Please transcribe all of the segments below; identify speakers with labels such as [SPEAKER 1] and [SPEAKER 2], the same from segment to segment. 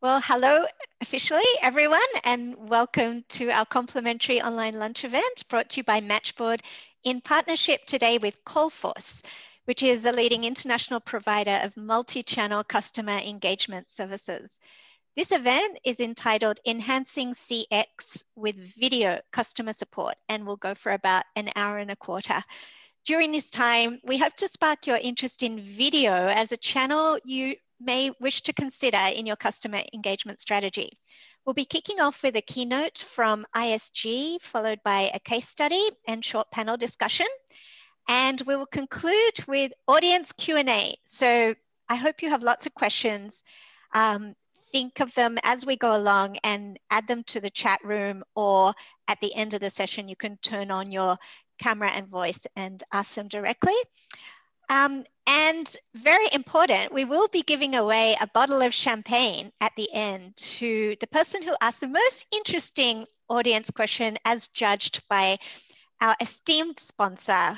[SPEAKER 1] Well, hello officially, everyone, and welcome to our complimentary online lunch event brought to you by Matchboard in partnership today with Callforce, which is a leading international provider of multi-channel customer engagement services. This event is entitled Enhancing CX with Video Customer Support and will go for about an hour and a quarter. During this time, we hope to spark your interest in video as a channel you may wish to consider in your customer engagement strategy. We'll be kicking off with a keynote from ISG, followed by a case study and short panel discussion. And we will conclude with audience Q&A. So I hope you have lots of questions. Think of them as we go along and add them to the chat room, or at the end of the session, you can turn on your camera and voice and ask them directly. And very important, we will be giving away a bottle of champagne at the end to the person who asked the most interesting audience question as judged by our esteemed sponsor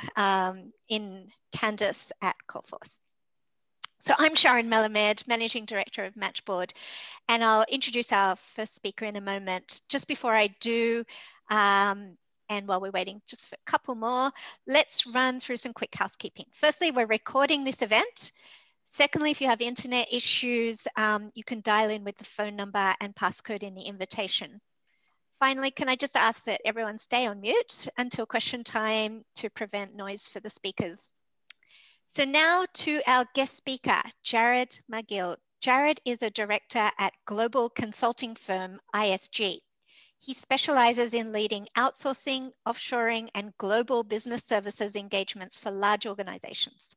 [SPEAKER 1] in Candice at Callforce. So I'm Sharon Melamed, Managing Director of Matchboard, and I'll introduce our first speaker in a moment. Just before I do, and while we're waiting just for a couple more, let's run through some quick housekeeping. Firstly, we're recording this event. Secondly, if you have internet issues, you can dial in with the phone number and passcode in the invitation. Finally, can I just ask that everyone stay on mute until question time to prevent noise for the speakers. So now to our guest speaker, Jared McGill. Jared is a director at global consulting firm ISG. He specializes in leading outsourcing, offshoring, and global business services engagements for large organizations.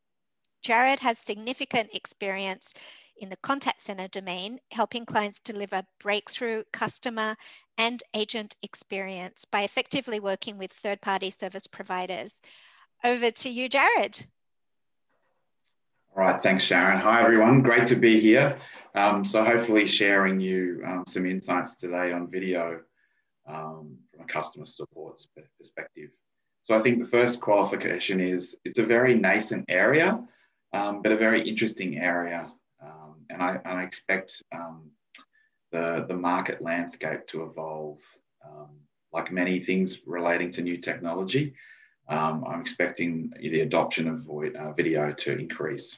[SPEAKER 1] Jared has significant experience in the contact center domain, helping clients deliver breakthrough customer and agent experience by effectively working with third-party service providers. Over to you, Jared.
[SPEAKER 2] All right, thanks, Sharon. Hi, everyone. Great to be here. So hopefully sharing you some insights today on video from a customer support perspective. So I think the first qualification is it's a very nascent area, but a very interesting area. And I expect the market landscape to evolve. Like many things relating to new technology, I'm expecting the adoption of video to increase.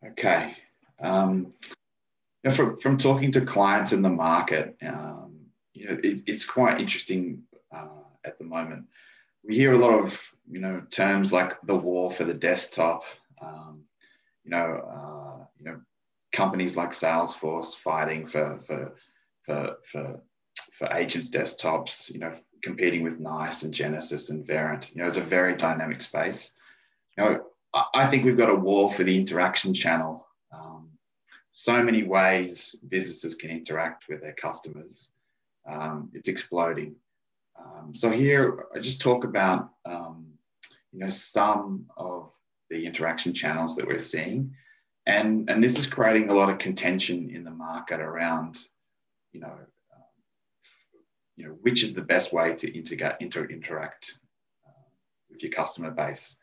[SPEAKER 2] Okay. From talking to clients in the market, it's quite interesting at the moment. We hear a lot of terms like the war for the desktop. Companies like Salesforce fighting for agents' desktops. Competing with NICE and Genesys and Verint. It's a very dynamic space. I think we've got a war for the interaction channel. So many ways businesses can interact with their customers. It's exploding. So here I just talk about some of the interaction channels that we're seeing, and this is creating a lot of contention in the market around which is the best way to interact with your customer base.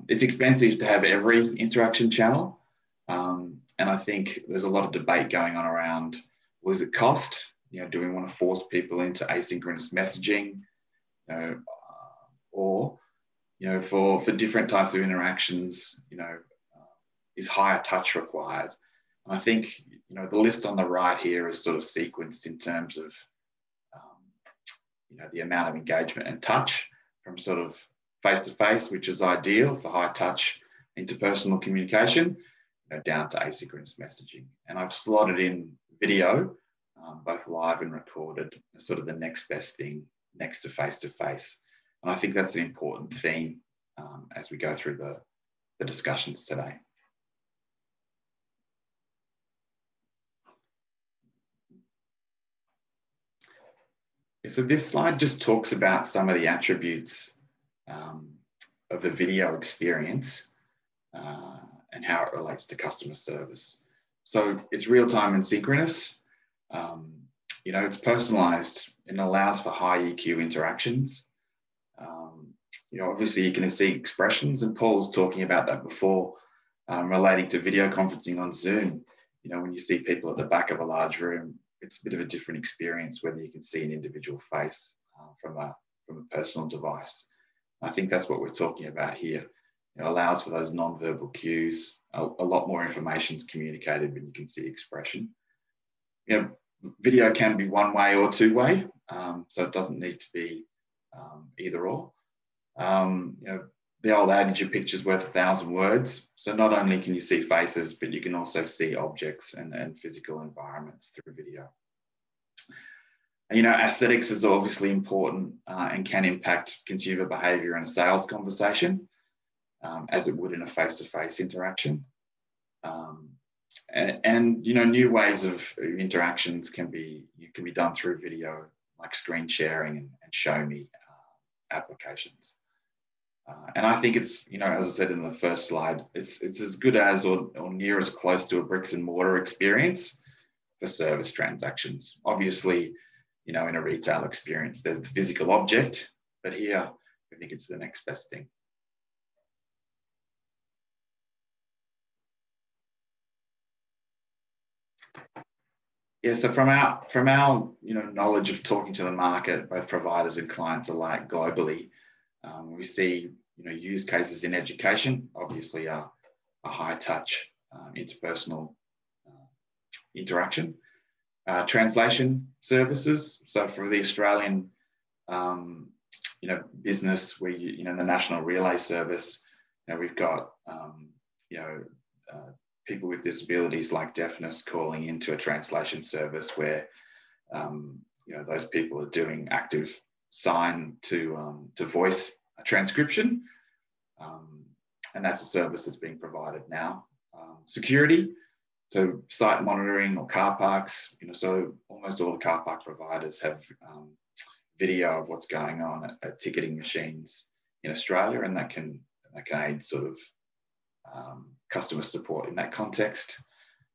[SPEAKER 2] It's expensive to have every interaction channel. And I think there's a lot of debate going on around, well, is it cost? Do we want to force people into asynchronous messaging? Or for different types of interactions, is higher touch required? And I think, the list on the right here is sort of sequenced in terms of, the amount of engagement and touch from sort of face-to-face, which is ideal for high touch interpersonal communication, down to asynchronous messaging. And I've slotted in video, both live and recorded, as sort of the next best thing next to face-to-face. And I think that's an important theme as we go through the discussions today. So this slide just talks about some of the attributes of the video experience and how it relates to customer service. So it's real-time and synchronous. It's personalized and allows for high EQ interactions. Obviously you can see expressions, and Paul was talking about that before. Relating to video conferencing on Zoom, you know, when you see people at the back of a large room, it's a bit of a different experience whether you can see an individual face from a personal device. I think that's what we're talking about here. It allows for those non-verbal cues. A lot more information is communicated when you can see expression. You know, video can be one way or two way, so it doesn't need to be either or. You know, the old adage, a picture's worth 1,000 words. So not only can you see faces, but you can also see objects and physical environments through video. And, you know, aesthetics is obviously important and can impact consumer behavior in a sales conversation, as it would in a face-to-face interaction. And you know, new ways of interactions can be done through video, like screen sharing and show me applications. And I think it's, you know, as I said in the first slide, it's as good as or near as close to a bricks and mortar experience for service transactions. Obviously, you know, in a retail experience, there's the physical object, but here I think it's the next best thing. Yeah, so from our you know, knowledge of talking to the market, both providers and clients alike globally, we see, you know, use cases in education, obviously a high touch interpersonal interaction. Translation services, so for the Australian you know, business, where you know, the National Relay Service, you know, we've got you know, people with disabilities like deafness calling into a translation service where you know, those people are doing active sign to voice a transcription, and that's a service that's being provided now. Security, so site monitoring or car parks, you know, so almost all the car park providers have video of what's going on at ticketing machines in Australia, and that can aid sort of customer support in that context.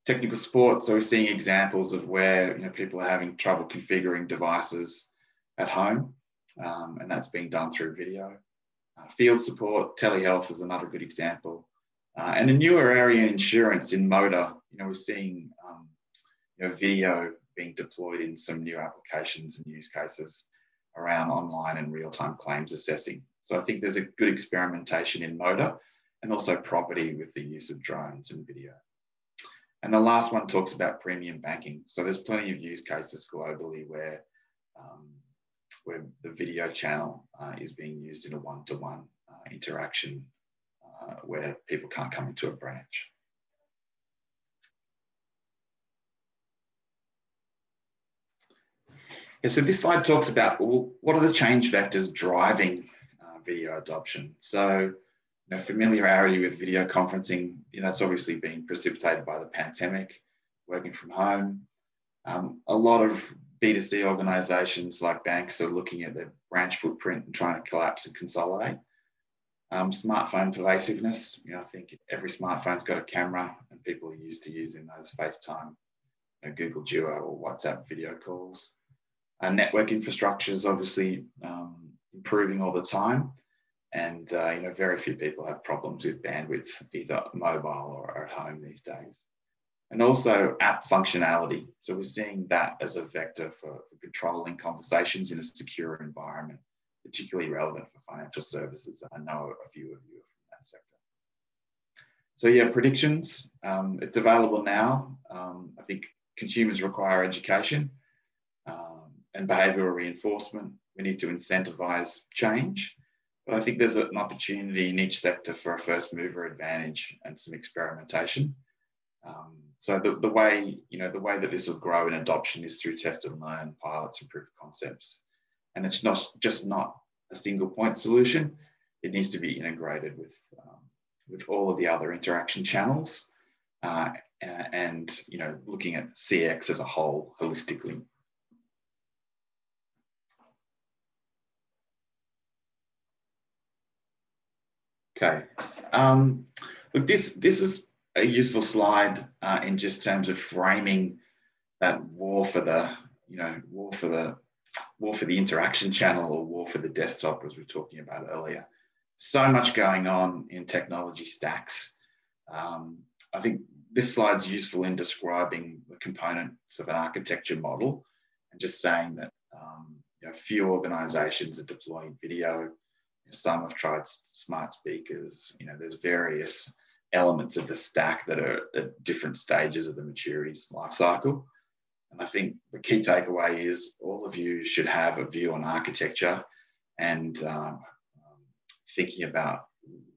[SPEAKER 2] Technical support, so we're seeing examples of where, you know, people are having trouble configuring devices at home, and that's being done through video. Field support, telehealth is another good example. And a newer area in insurance, in motor, you know, we're seeing you know, video being deployed in some new applications and use cases around online and real-time claims assessing. So I think there's a good experimentation in motor and also property with the use of drones and video. And the last one talks about premium banking. So there's plenty of use cases globally where the video channel is being used in a one-to-one interaction where people can't come into a branch. Yeah, so this slide talks about, well, what are the change vectors driving video adoption? So, you know, familiarity with video conferencing, you know, that's obviously being precipitated by the pandemic, working from home. A lot of B2C organizations like banks are looking at their branch footprint and trying to collapse and consolidate. Smartphone pervasiveness, you know, I think every smartphone's got a camera and people are used to using those FaceTime, you know, Google Duo or WhatsApp video calls. Network infrastructure is obviously improving all the time, and you know, very few people have problems with bandwidth, either mobile or at home these days. And also app functionality. So we're seeing that as a vector for controlling conversations in a secure environment, particularly relevant for financial services. I know a few of you are from that sector. So yeah, predictions, it's available now. I think consumers require education and behavioural reinforcement. We need to incentivize change, but I think there's an opportunity in each sector for a first mover advantage and some experimentation. So the way that this will grow in adoption is through test and learn, pilots, and proof of concepts. And it's not just a single point solution. It needs to be integrated with all of the other interaction channels, and you know, looking at CX as a whole holistically. Okay, look, this is a useful slide in just terms of framing that war for the interaction channel, or war for the desktop, as we were talking about earlier. So much going on in technology stacks. I think this slide's useful in describing the components of an architecture model and just saying that few organizations are deploying video. Some have tried smart speakers. There's various elements of the stack that are at different stages of the maturity life cycle. And I think the key takeaway is all of you should have a view on architecture and thinking about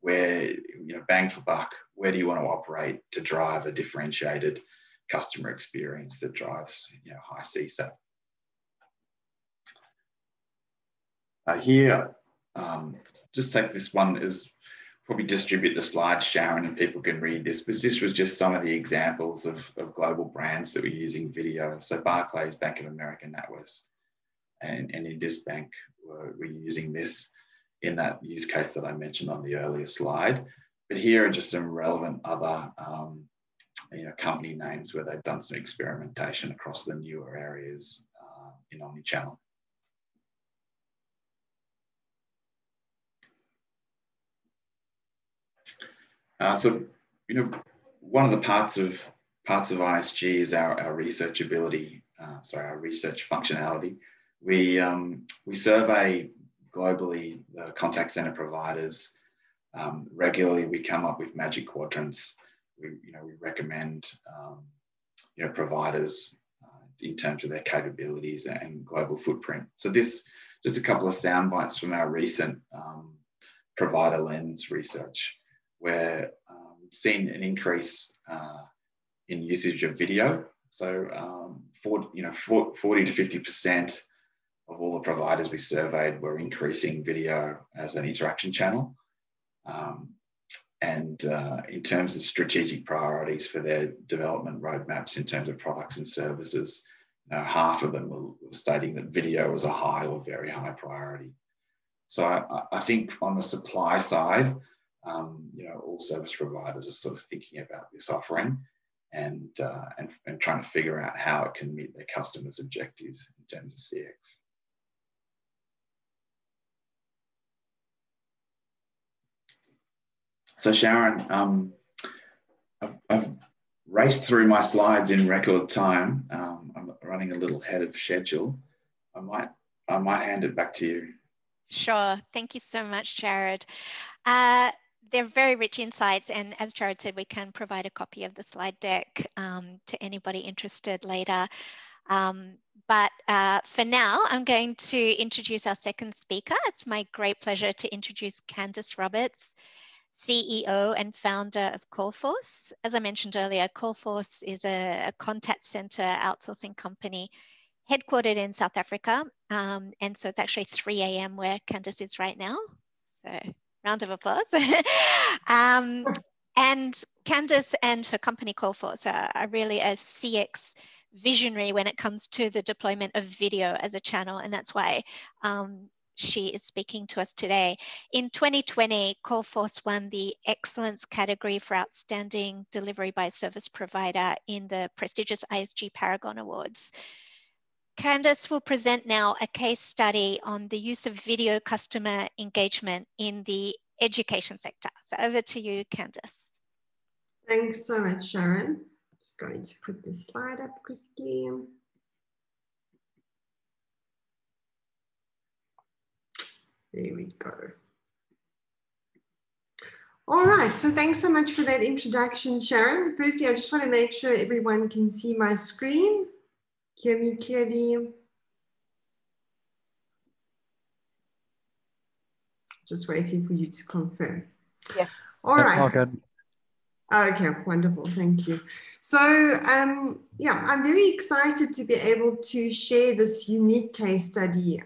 [SPEAKER 2] where, bang for buck, where do you want to operate to drive a differentiated customer experience that drives, high CSAT. Here, just take this one as probably distribute the slides, Sharon, and people can read this, but this was just some of the examples of global brands that were using video. So Barclays, Bank of America, NatWest, and Indus Bank were using this in that use case that I mentioned on the earlier slide. But here are just some relevant other company names where they've done some experimentation across the newer areas in omnichannel. So, one of the parts of ISG is our research ability. Our research functionality. We survey globally the contact center providers. Regularly, we come up with magic quadrants. We recommend providers in terms of their capabilities and global footprint. So this just a couple of sound bites from our recent provider lens research, where we've seen an increase in usage of video. So 40 to 50% of all the providers we surveyed were increasing video as an interaction channel. And in terms of strategic priorities for their development roadmaps in terms of products and services, half of them were stating that video was a high or very high priority. So I think on the supply side, all service providers are sort of thinking about this offering and trying to figure out how it can meet their customers' objectives in terms of CX. So Sharon, I've raced through my slides in record time. I'm running a little ahead of schedule. I might hand it back to you.
[SPEAKER 1] Sure. Thank you so much, Jared. They're very rich insights, and as Jared said, we can provide a copy of the slide deck to anybody interested later. But for now, I'm going to introduce our second speaker. It's my great pleasure to introduce Candice Roberts, CEO and founder of Callforce. As I mentioned earlier, Callforce is a contact center outsourcing company headquartered in South Africa. And so it's actually 3 a.m. where Candice is right now. So round of applause. And Candice and her company Callforce are really a CX visionary when it comes to the deployment of video as a channel. And that's why she is speaking to us today. In 2020, Callforce won the Excellence category for Outstanding Delivery by Service Provider in the prestigious ISG Paragon Awards. Candice will present now a case study on the use of video customer engagement in the education sector. So over to you, Candice.
[SPEAKER 3] Thanks so much, Sharon. I'm just going to put this slide up quickly. There we go. All right, so thanks so much for that introduction, Sharon. Firstly, I just want to make sure everyone can see my screen. Hear me clearly. Just waiting for you to confirm.
[SPEAKER 4] Yes.
[SPEAKER 3] All right.
[SPEAKER 4] All good.
[SPEAKER 3] Okay, wonderful. Thank you. So, yeah, I'm very excited to be able to share this unique case study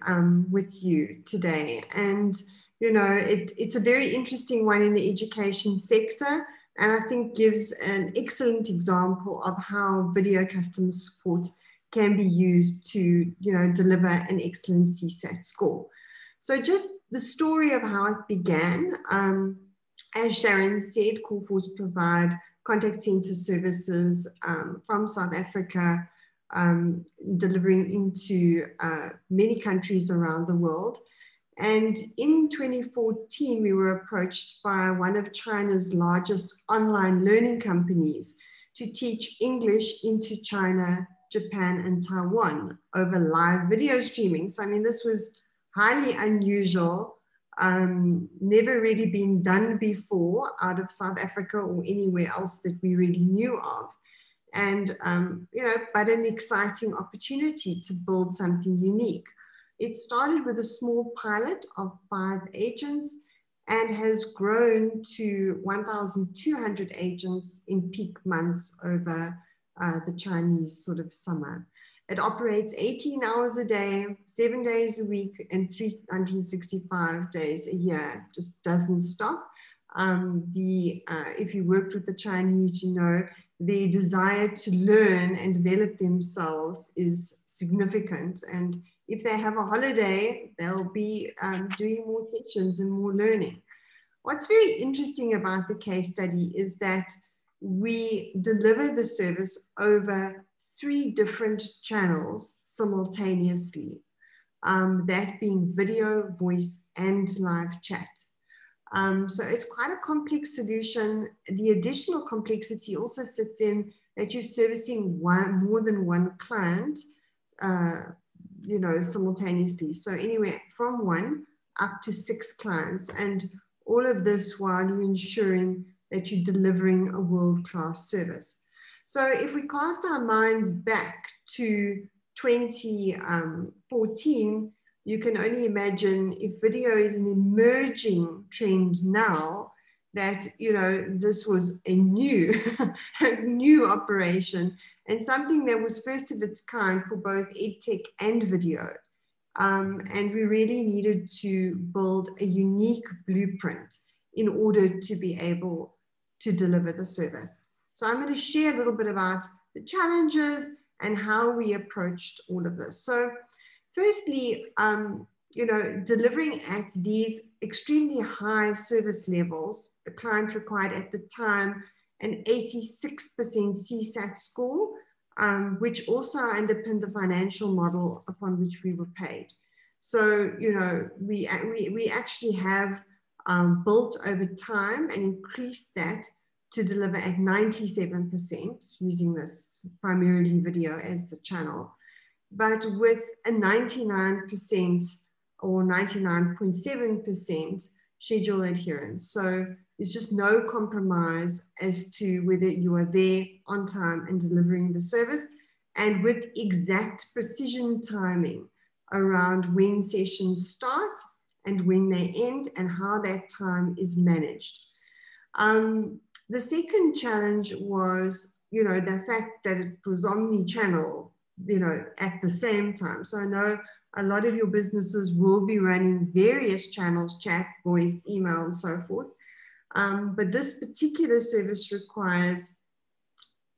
[SPEAKER 3] with you today. And, you know, it's a very interesting one in the education sector, and I think gives an excellent example of how video customer support can be used to, you know, deliver an excellent CSAT score. So just the story of how it began. As Sharon said, Callforce provide contact center services from South Africa, delivering into many countries around the world. And in 2014, we were approached by one of China's largest online learning companies to teach English into China, Japan, and Taiwan over live video streaming. So, I mean, this was highly unusual, never really been done before out of South Africa or anywhere else that we really knew of. And, you know, but an exciting opportunity to build something unique. It started with a small pilot of 5 agents and has grown to 1,200 agents in peak months over the Chinese sort of summer. It operates 18 hours a day, 7 days a week, and 365 days a year. Just doesn't stop. If you worked with the Chinese, you know, their desire to learn and develop themselves is significant. And if they have a holiday, they'll be doing more sessions and more learning. What's very interesting about the case study is that we deliver the service over 3 different channels simultaneously, that being video, voice, and live chat. So it's quite a complex solution. The additional complexity also sits in that you're servicing more than one client, you know, simultaneously. So anywhere from 1 up to 6 clients, and all of this while you're ensuring that you're delivering a world-class service. So if we cast our minds back to 2014, you can only imagine if video is an emerging trend now, that, you know, this was a new, a new operation and something that was first of its kind for both EdTech and video. And we really needed to build a unique blueprint in order to be able to deliver the service. So I'm going to share a little bit about the challenges and how we approached all of this. So firstly, you know, delivering at these extremely high service levels, the client required at the time an 86% CSAT score, which also underpinned the financial model upon which we were paid. So, you know, we actually have built over time and increased that to deliver at 97% using this primarily video as the channel, but with a 99% or 99.7% schedule adherence. So there's just no compromise as to whether you are there on time and delivering the service, and with exact precision timing around when sessions start and when they end and how that time is managed. The second challenge was, you know, the fact that it was omni-channel, you know, at the same time. So I know a lot of your businesses will be running various channels, chat, voice, email, and so forth. But this particular service requires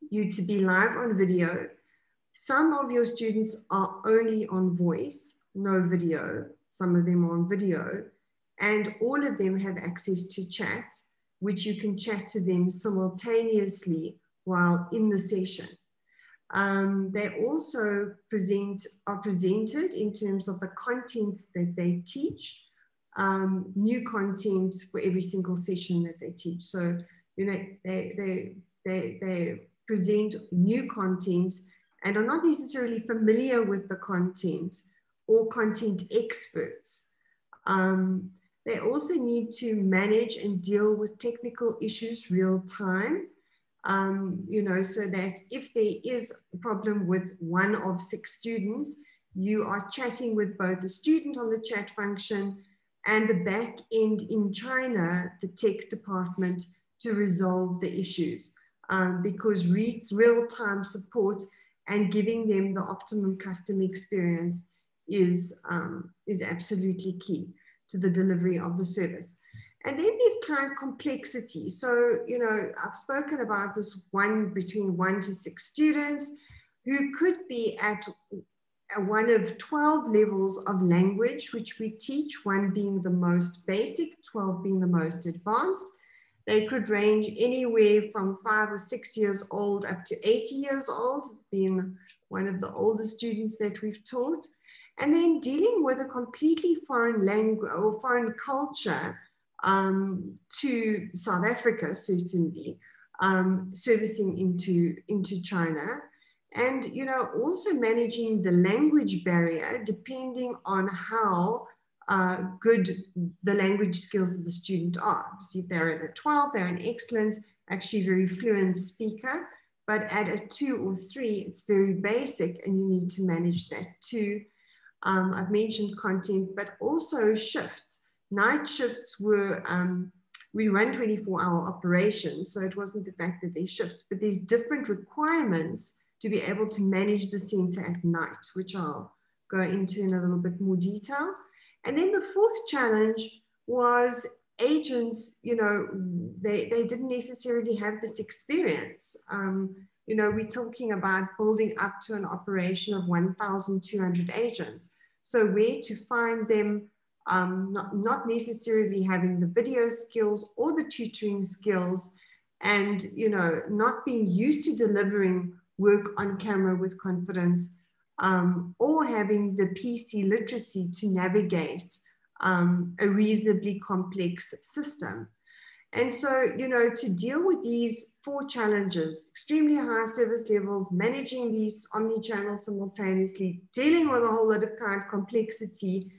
[SPEAKER 3] you to be live on video. Some of your students are only on voice, no video. Some of them are on video, and all of them have access to chat, which you can chat to them simultaneously while in the session. They also are presented in terms of the content that they teach, new content for every single session that they teach. So, you know, they present new content and are not necessarily familiar with the content or content experts. They also need to manage and deal with technical issues real time. You know, so that if there is a problem with 1 of 6 students, you are chatting with both the student on the chat function and the back end in China, the tech department, to resolve the issues, because real-time support and giving them the optimum customer experience is absolutely key to the delivery of the service. And then there's client complexity. So, you know, I've spoken about this between 1 to 6 students who could be at one of 12 levels of language, which we teach, 1 being the most basic, 12 being the most advanced. They could range anywhere from 5 or 6 years old up to 80 years old. It's been one of the oldest students that we've taught. And then dealing with a completely foreign language or foreign culture to South Africa, certainly, servicing into China. And, you know, also managing the language barrier depending on how good the language skills of the student are. See, if they're at a 12, they're an excellent, actually very fluent speaker, but at a 2 or 3, it's very basic and you need to manage that too. I've mentioned content, but also shifts. Night shifts were, we run 24-hour operations, so it wasn't the fact that they shifts, but there's different requirements to be able to manage the center at night, which I'll go into in a little bit more detail. And then the fourth challenge was agents, you know, they didn't necessarily have this experience. You know, we're talking about building up to an operation of 1,200 agents. So where to find them, not necessarily having the video skills or the tutoring skills, and, you know, not being used to delivering work on camera with confidence, or having the PC literacy to navigate a reasonably complex system. And so, you know, to deal with these 4 challenges, extremely high service levels, managing these omni-channel simultaneously, dealing with a whole lot of kind of complexity,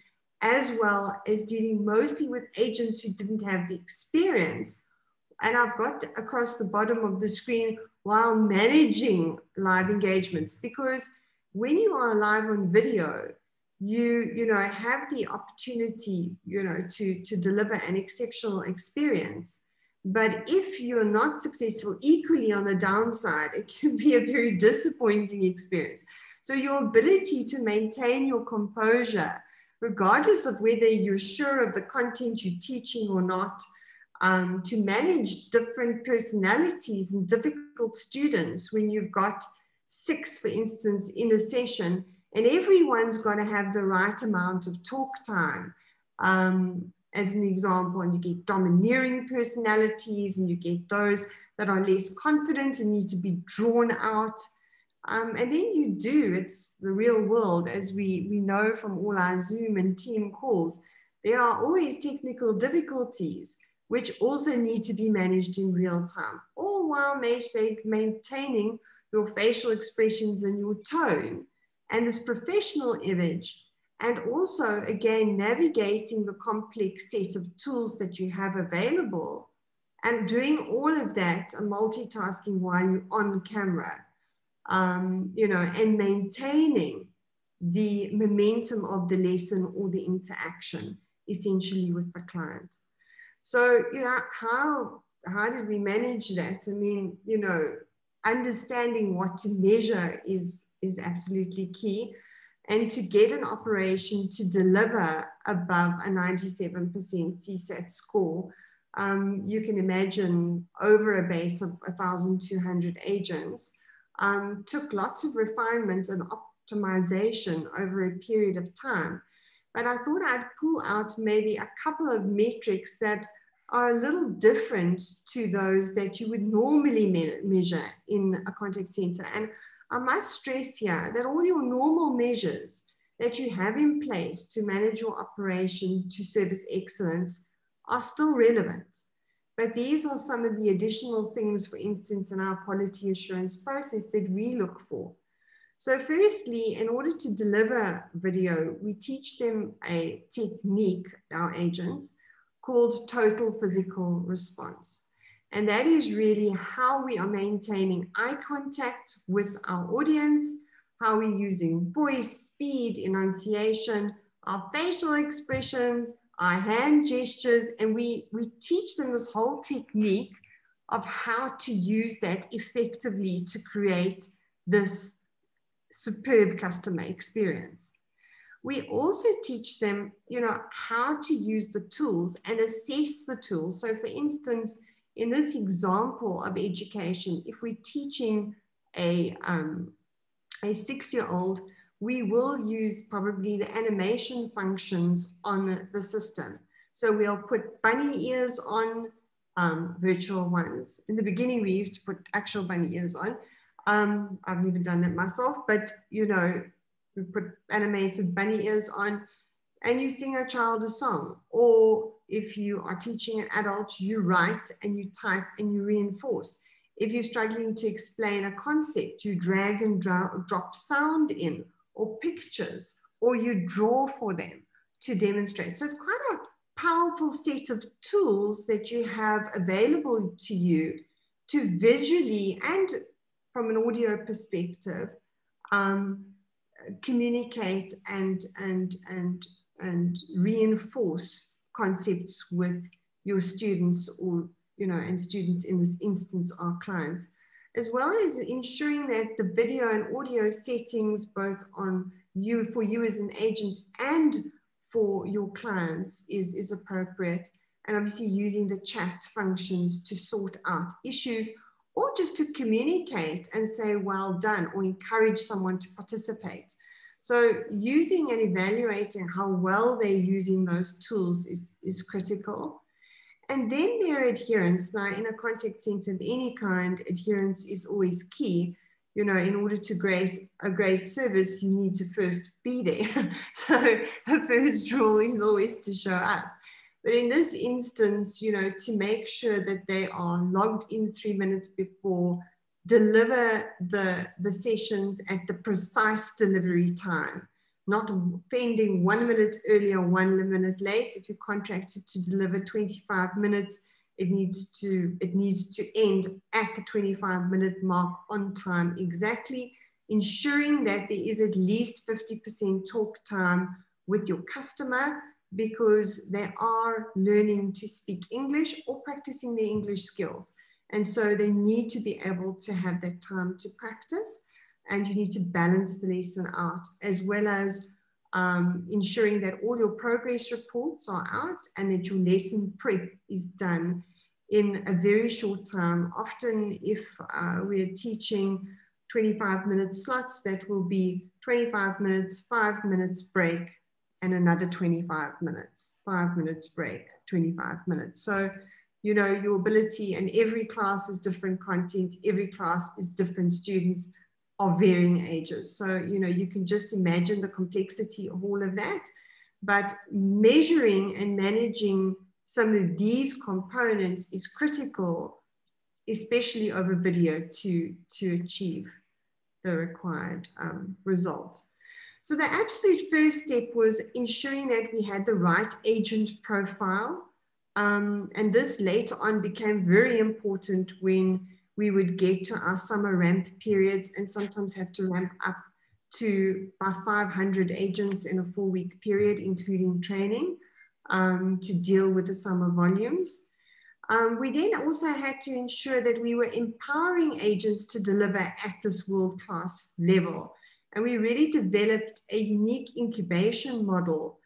[SPEAKER 3] as well as dealing mostly with agents who didn't have the experience. And I've got across the bottom of the screen while managing live engagements, because when you are live on video, you know, have the opportunity, you know, to deliver an exceptional experience. But if you're not successful, equally on the downside, it can be a very disappointing experience. So your ability to maintain your composure, regardless of whether you're sure of the content you're teaching or not, to manage different personalities and difficult students when you've got 6, for instance, in a session, and everyone's got to have the right amount of talk time, as an example, and you get domineering personalities and you get those that are less confident and need to be drawn out. And then it's the real world, as we know from all our Zoom and team calls, there are always technical difficulties which also need to be managed in real time, all while maintaining your facial expressions and your tone and this professional image. And also, again, navigating the complex set of tools that you have available and doing all of that and multitasking while you're on camera, you know, and maintaining the momentum of the lesson or the interaction, essentially, with the client. So, you know, how did we manage that? I mean, you know, understanding what to measure is absolutely key. And to get an operation to deliver above a 97% CSAT score, you can imagine over a base of 1,200 agents, took lots of refinement and optimization over a period of time. But I thought I'd pull out maybe a couple of metrics that are a little different to those that you would normally measure in a contact center. And I must stress here that all your normal measures that you have in place to manage your operations to service excellence are still relevant. But these are some of the additional things, for instance, in our quality assurance process that we look for. So firstly, in order to deliver video, we teach them a technique, our agents, called total physical response. And that is really how we are maintaining eye contact with our audience, how we're using voice, speed, enunciation, our facial expressions, our hand gestures, and we teach them this whole technique of how to use that effectively to create this superb customer experience. We also teach them, you know, how to use the tools and assess the tools. So for instance, in this example of education, if we're teaching a 6-year-old, we will use probably the animation functions on the system. So we'll put bunny ears on, virtual ones. In the beginning, we used to put actual bunny ears on. I've never done that myself, but you know, we put animated bunny ears on, and you sing a child a song. Or if you are teaching an adult, you write and you type and you reinforce. If you're struggling to explain a concept, you drag and drop sound in, or pictures, or you draw for them to demonstrate. So it's quite a powerful set of tools that you have available to you to visually and from an audio perspective communicate and reinforce concepts with your students, or and students in this instance are clients, as well as ensuring that the video and audio settings both on you, for you as an agent and for your clients is appropriate, and obviously using the chat functions to sort out issues, or just to communicate and say well done, or encourage someone to participate. So using and evaluating how well they're using those tools is critical. And then their adherence. Now, in a contact center of any kind, adherence is always key. In order to create a great service, you need to first be there. So the first rule is always to show up. But in this instance, to make sure that they are logged in 3 minutes before, deliver the sessions at the precise delivery time, not pending 1 minute earlier, 1 minute late. If you're contracted to deliver 25 minutes, it needs to end at the 25-minute mark on time exactly, ensuring that there is at least 50% talk time with your customer, because they are learning to speak English or practicing their English skills. And so they need to be able to have that time to practice, and you need to balance the lesson out, as well as ensuring that all your progress reports are out and that your lesson prep is done in a very short time. Often if we're teaching 25-minute slots, that will be 25 minutes, 5 minutes break, and another 25 minutes, 5 minutes break, 25 minutes. So, your ability, and every class is different content, every class is different students of varying ages. So, you can just imagine the complexity of all of that. But measuring and managing some of these components is critical, especially over video, to achieve the required result. So the absolute first step was ensuring that we had the right agent profile. And this later on became very important when we would get to our summer ramp periods, and sometimes have to ramp up to by 500 agents in a 4-week period, including training, to deal with the summer volumes. We then also had to ensure that we were empowering agents to deliver at this world-class level. And we really developed a unique incubation model,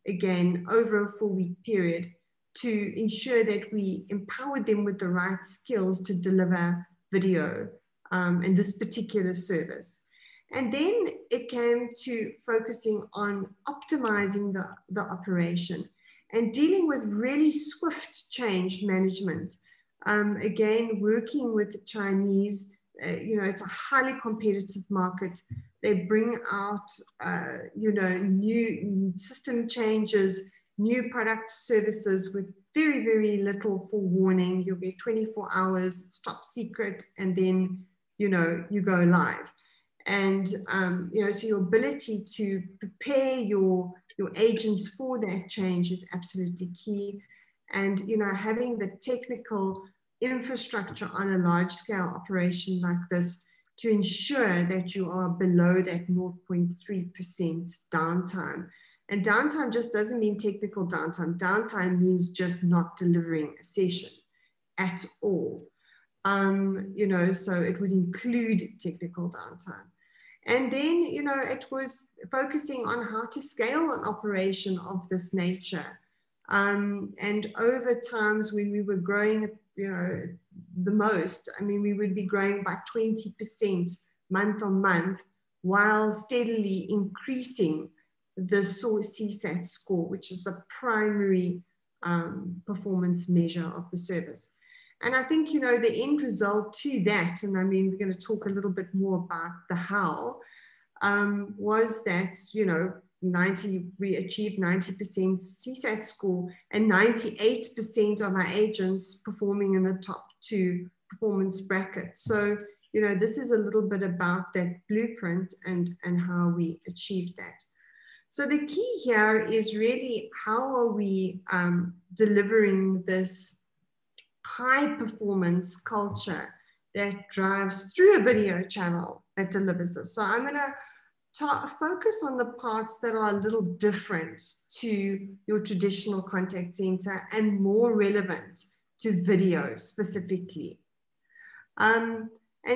[SPEAKER 3] again, over a 4-week period, to ensure that we empowered them with the right skills to deliver video and this particular service. And then it came to focusing on optimizing the operation and dealing with really swift change management. Again, working with the Chinese, it's a highly competitive market. They bring out, new system changes, new product services with very, very little forewarning. You'll get 24 hours, it's top secret, and then, you go live. And, so your ability to prepare your agents for that change is absolutely key. And, having the technical infrastructure on a large scale operation like this to ensure that you are below that 0.3% downtime. And downtime just doesn't mean technical downtime. Downtime means just not delivering a session at all. So it would include technical downtime. And then, it was focusing on how to scale an operation of this nature. And over times when we were growing, the most, we would be growing by 20% month on month, while steadily increasing the CSAT score, which is the primary performance measure of the service. And I think, the end result to that, and we're going to talk a little bit more about the how, was that, you know, we achieved 90% CSAT score and 98% of our agents performing in the top 2 performance brackets. So, you know, this is a little bit about that blueprint and how we achieved that. So the key here is really how are we delivering this high performance culture that drives through a video channel that delivers this. So I'm going to focus on the parts that are a little different to your traditional contact center and more relevant to video specifically. And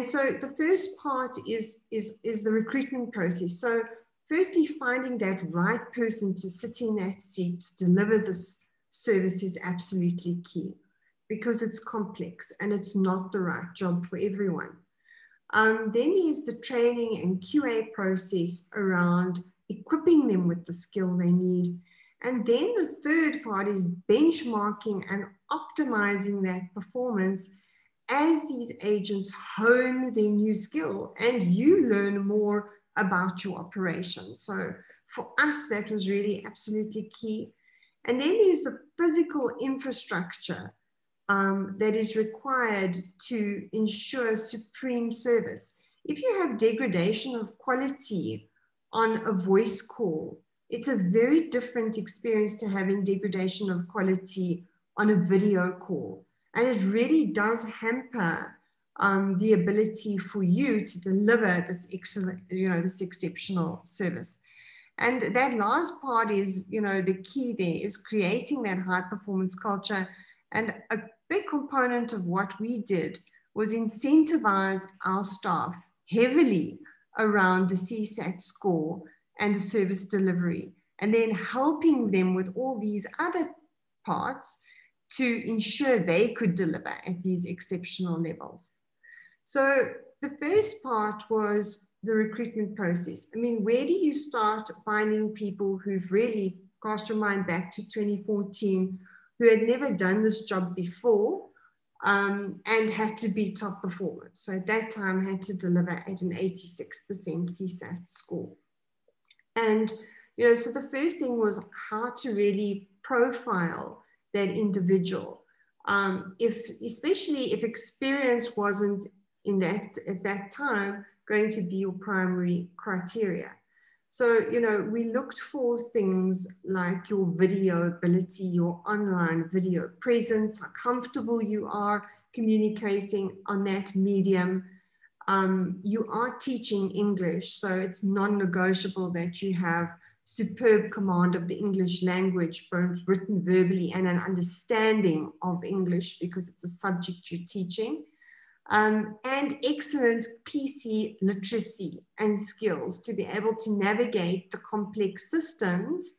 [SPEAKER 3] so the first part is the recruitment process. So firstly, finding that right person to sit in that seat to deliver this service is absolutely key, because it's complex and it's not the right job for everyone. Then there's the training and QA process around equipping them with the skill they need. And then the third part is benchmarking and optimizing that performance as these agents hone their new skill and you learn more about your operation. So for us, that was really absolutely key. And then there's the physical infrastructure that is required to ensure supreme service. If you have degradation of quality on a voice call, it's a very different experience to having degradation of quality on a video call. And it really does hamper the ability for you to deliver this excellent, you know, this exceptional service. And that last part is, you know, the key there is creating that high performance culture. And a big component of what we did was incentivize our staff heavily around the CSAT score and the service delivery, and then helping them with all these other parts to ensure they could deliver at these exceptional levels. So the first part was the recruitment process. I mean, where do you start finding people who've really cast your mind back to 2014, who had never done this job before and had to be top performers? So at that time had to deliver at an 86% CSAT score. And, you know, so the first thing was how to really profile that individual. Especially if experience wasn't at that time going to be your primary criteria. So, you know, we looked for things like your video ability, your online video presence, how comfortable you are communicating on that medium. You are teaching English, so it's non-negotiable that you have superb command of the English language, both written verbally and an understanding of English because it's a subject you're teaching. And excellent PC literacy and skills to be able to navigate the complex systems,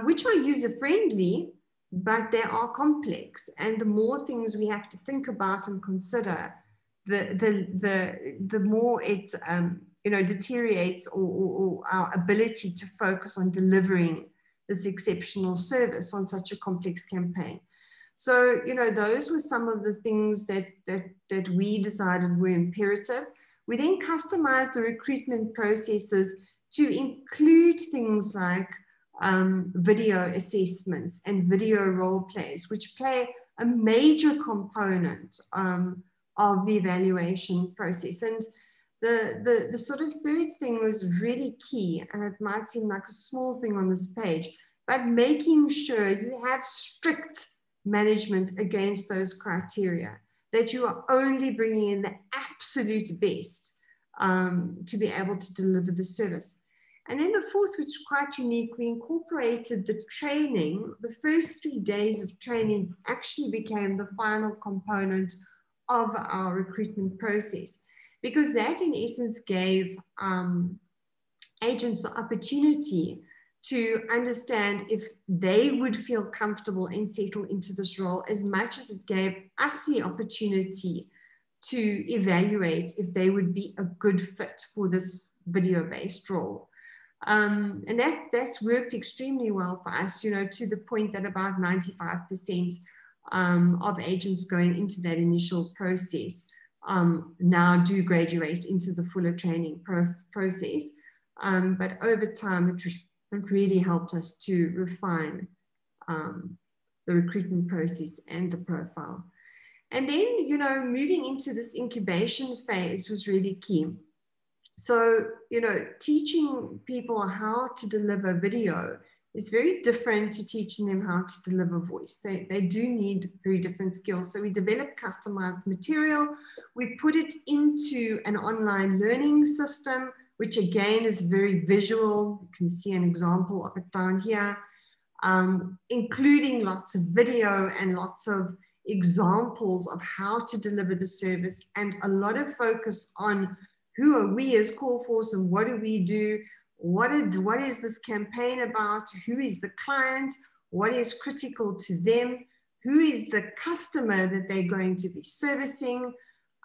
[SPEAKER 3] which are user-friendly, but they are complex. And the more things we have to think about and consider, the more it you know, deteriorates or our ability to focus on delivering this exceptional service on such a complex campaign. So, you know, those were some of the things that we decided were imperative. We then customized the recruitment processes to include things like video assessments and video role plays, which play a major component of the evaluation process. And the sort of third thing was really key, and it might seem like a small thing on this page, but making sure you have strict management against those criteria, that you are only bringing in the absolute best to be able to deliver the service. And then the fourth, which is quite unique, we incorporated the training. The first 3 days of training actually became the final component of our recruitment process, because that in essence gave agents the opportunity to understand if they would feel comfortable and settle into this role, as much as it gave us the opportunity to evaluate if they would be a good fit for this video-based role. And that's worked extremely well for us, you know, to the point that about 95% of agents going into that initial process now do graduate into the fuller training process. But over time, it really helped us to refine the recruitment process and the profile. And then, you know, moving into this incubation phase was really key. So, you know, teaching people how to deliver video is very different to teaching them how to deliver voice. They do need very different skills. So we developed customized material. We put it into an online learning system, which again is very visual. You can see an example of it down here, including lots of video and lots of examples of how to deliver the service, and a lot of focus on who are we as Callforce and what do we do? What is this campaign about? Who is the client? What is critical to them? Who is the customer that they're going to be servicing?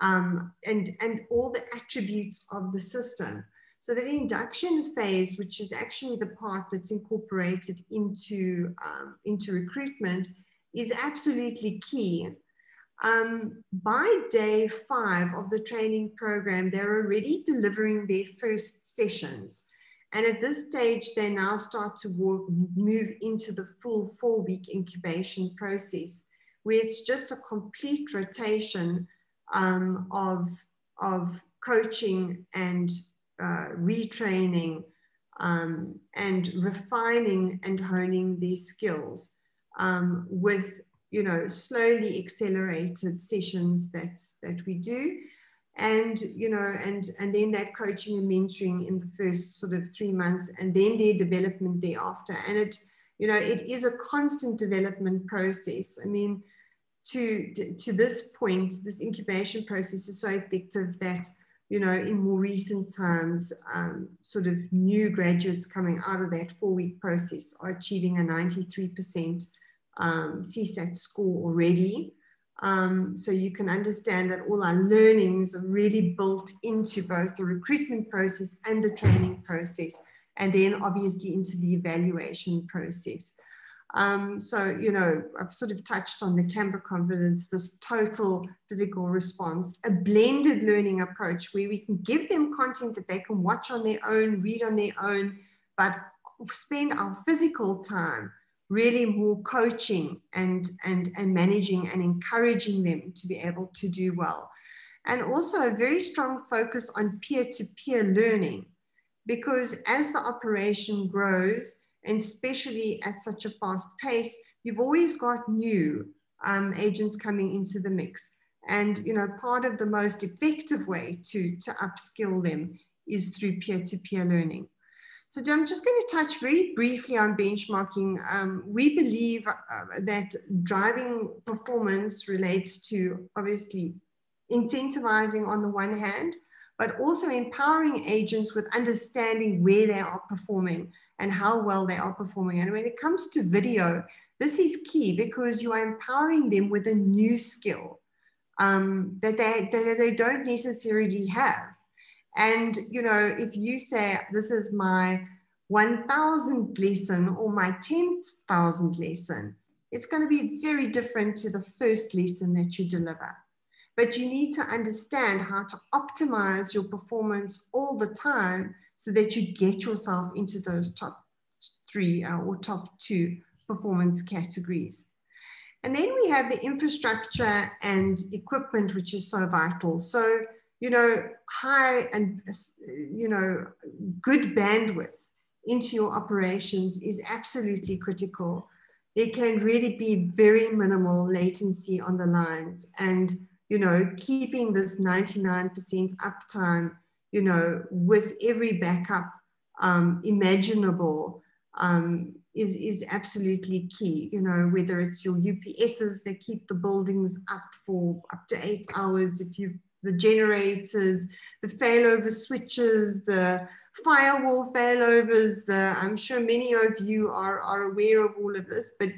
[SPEAKER 3] And all the attributes of the system. So the induction phase, which is actually the part that's incorporated into recruitment, is absolutely key. By day 5 of the training program, they're already delivering their first sessions. And at this stage, they now start to move into the full 4-week incubation process, where it's just a complete rotation of coaching and retraining and refining and honing their skills with, you know, slowly accelerated sessions that we do. And, you know, and then that coaching and mentoring in the first sort of 3 months, and then their development thereafter. And it, you know, it is a constant development process. I mean, to this point, this incubation process is so effective that, you know, in more recent times, sort of new graduates coming out of that 4-week process are achieving a 93% CSAT score already. So you can understand that all our learnings are really built into both the recruitment process and the training process, and then obviously into the evaluation process. So, you know, I've sort of touched on the Canberra Confidence, this total physical response, a blended learning approach where we can give them content that they can watch on their own, read on their own, but spend our physical time really more coaching and managing and encouraging them to be able to do well. And also a very strong focus on peer-to-peer learning, because as the operation grows, and especially at such a fast pace, you've always got new agents coming into the mix. And, you know, part of the most effective way to upskill them is through peer-to-peer learning. So I'm just going to touch very briefly on benchmarking. We believe that driving performance relates to obviously incentivizing on the one hand, but also empowering agents with understanding where they are performing and how well they are performing. And when it comes to video, this is key because you are empowering them with a new skill that they don't necessarily have. And, you know, if you say, this is my 1,000th lesson or my 10,000th lesson, it's going to be very different to the first lesson that you deliver. But you need to understand how to optimize your performance all the time so that you get yourself into those top 3 or top 2 performance categories. And then we have the infrastructure and equipment, which is so vital. So, you know, high and, you know, good bandwidth into your operations is absolutely critical. There can really be very minimal latency on the lines, and, you know, keeping this 99% uptime, you know, with every backup imaginable is absolutely key. You know, whether it's your UPSs that keep the buildings up for up to 8 hours, if you've the generators, the failover switches, the firewall failovers, I'm sure many of you are aware of all of this, but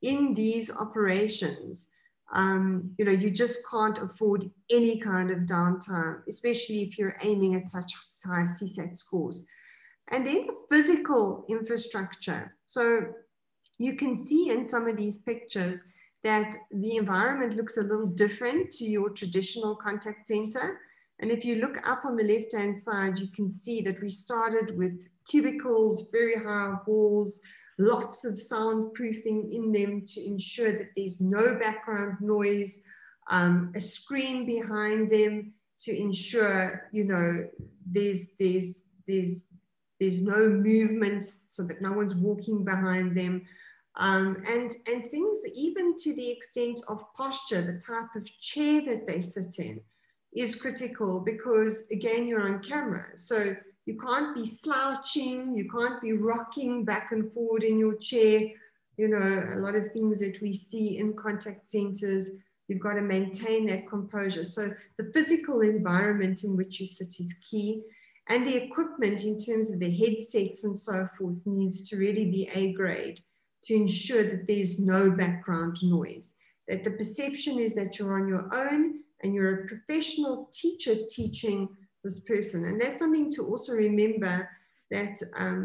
[SPEAKER 3] in these operations, you know, you just can't afford any kind of downtime, especially if you're aiming at such high CSAT scores. And then the physical infrastructure. So you can see in some of these pictures that the environment looks a little different to your traditional contact center. And if you look up on the left-hand side, you can see that we started with cubicles, very high walls, lots of soundproofing in them to ensure that there's no background noise, a screen behind them to ensure, you know, there's no movement so that no one's walking behind them. And things even to the extent of posture, the type of chair that they sit in is critical because, again, you're on camera. So you can't be slouching, you can't be rocking back and forward in your chair. You know, a lot of things that we see in contact centers, you've got to maintain that composure. So the physical environment in which you sit is key. And the equipment in terms of the headsets and so forth needs to really be A grade to ensure that there's no background noise, that the perception is that you're on your own and you're a professional teacher teaching this person. And that's something to also remember, that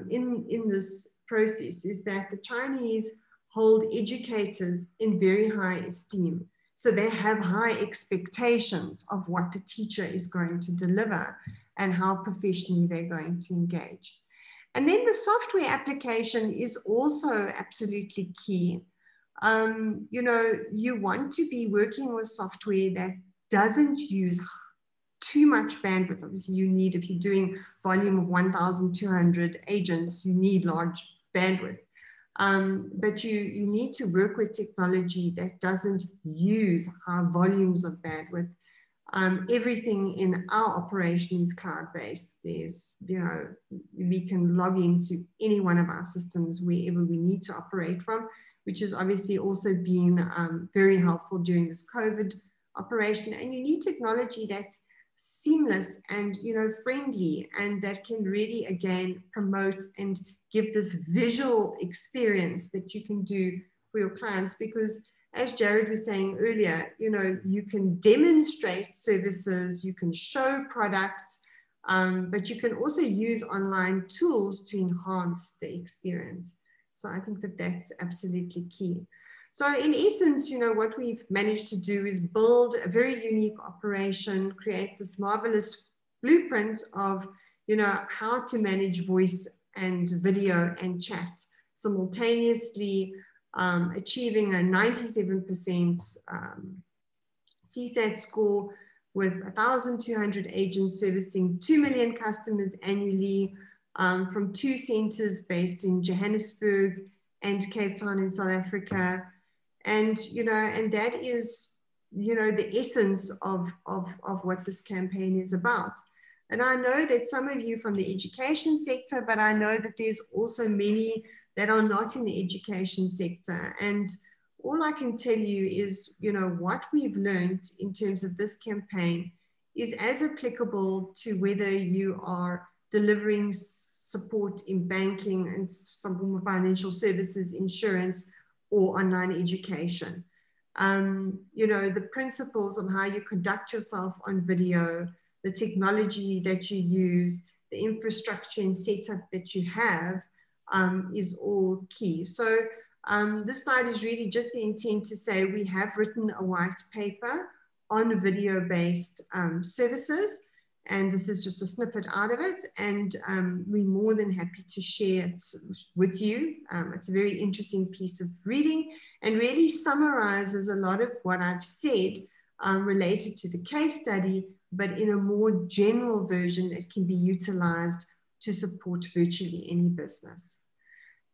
[SPEAKER 3] in this process is that the Chinese hold educators in very high esteem. So they have high expectations of what the teacher is going to deliver and how professionally they're going to engage. And then the software application is also absolutely key. You know, you want to be working with software that doesn't use too much bandwidth. Obviously, you need, if you're doing volume of 1,200 agents, you need large bandwidth. But you need to work with technology that doesn't use high volumes of bandwidth. Everything in our operation is cloud-based. There's, you know, we can log into any one of our systems wherever we need to operate from, which has obviously also been very helpful during this COVID operation. And you need technology that's seamless and, you know, friendly, and that can really, again, promote and give this visual experience that you can do for your clients. Because as Jared was saying earlier, you know, you can demonstrate services, you can show products, but you can also use online tools to enhance the experience. So I think that that's absolutely key. So in essence, you know, what we've managed to do is build a very unique operation, create this marvelous blueprint of, you know, how to manage voice and video and chat simultaneously, achieving a 97% CSAT score with 1,200 agents servicing 2 million customers annually, from 2 centers based in Johannesburg and Cape Town in South Africa. And, you know, and that is, you know, the essence of what this campaign is about. And I know that some of you from the education sector, but I know that there's also many that are not in the education sector. And all I can tell you is, you know, what we've learned in terms of this campaign is as applicable to whether you are delivering support in banking and some form of financial services, insurance, or online education. You know, the principles of how you conduct yourself on video, the technology that you use, the infrastructure and setup that you have is all key. So this slide is really just the intent to say we have written a white paper on video-based services. And this is just a snippet out of it. And we're more than happy to share it with you. It's a very interesting piece of reading and really summarizes a lot of what I've said related to the case study, but in a more general version that can be utilized to support virtually any business.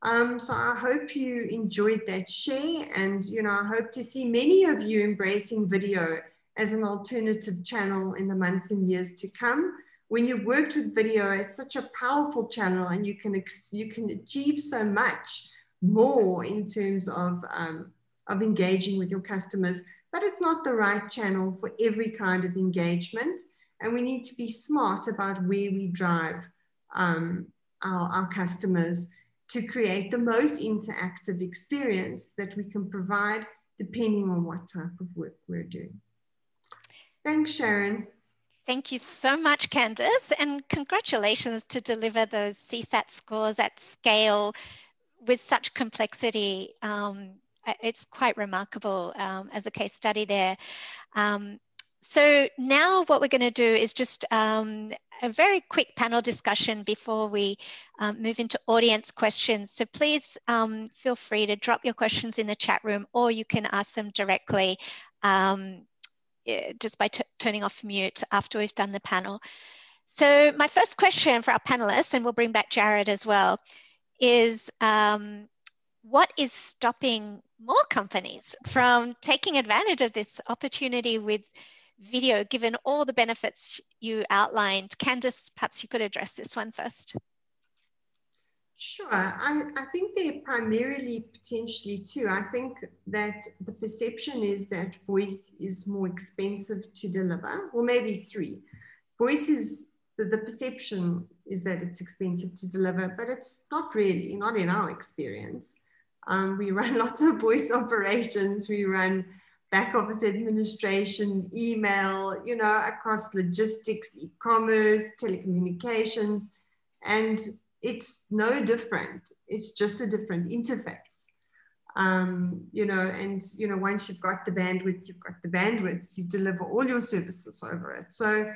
[SPEAKER 3] So I hope you enjoyed that share, and, you know, I hope to see many of you embracing video as an alternative channel in the months and years to come. When you've worked with video, it's such a powerful channel, and you can achieve so much more in terms of engaging with your customers, but it's not the right channel for every kind of engagement. And we need to be smart about where we drive our customers to create the most interactive experience that we can provide depending on what type of work we're doing. Thanks, Sharon.
[SPEAKER 1] Thank you so much, Candice, and congratulations to deliver those CSAT scores at scale with such complexity. It's quite remarkable as a case study there. So now what we're going to do is just a very quick panel discussion before we move into audience questions. So please feel free to drop your questions in the chat room, or you can ask them directly just by turning off mute after we've done the panel. So my first question for our panelists, and we'll bring back Jared as well, is what is stopping more companies from taking advantage of this opportunity with video, given all the benefits you outlined? Candice, perhaps you could address this one first.
[SPEAKER 3] Sure. I think there are primarily potentially two. I think that the perception is that voice is more expensive to deliver, or maybe three. Voice is, the perception is that it's expensive to deliver, but it's not really, not in our experience. We run lots of voice operations. We run back office administration, email, you know, across logistics, e-commerce, telecommunications, and it's no different. It's just a different interface. You know, and, you know, once you've got the bandwidth, you've got the bandwidth, you deliver all your services over it. So,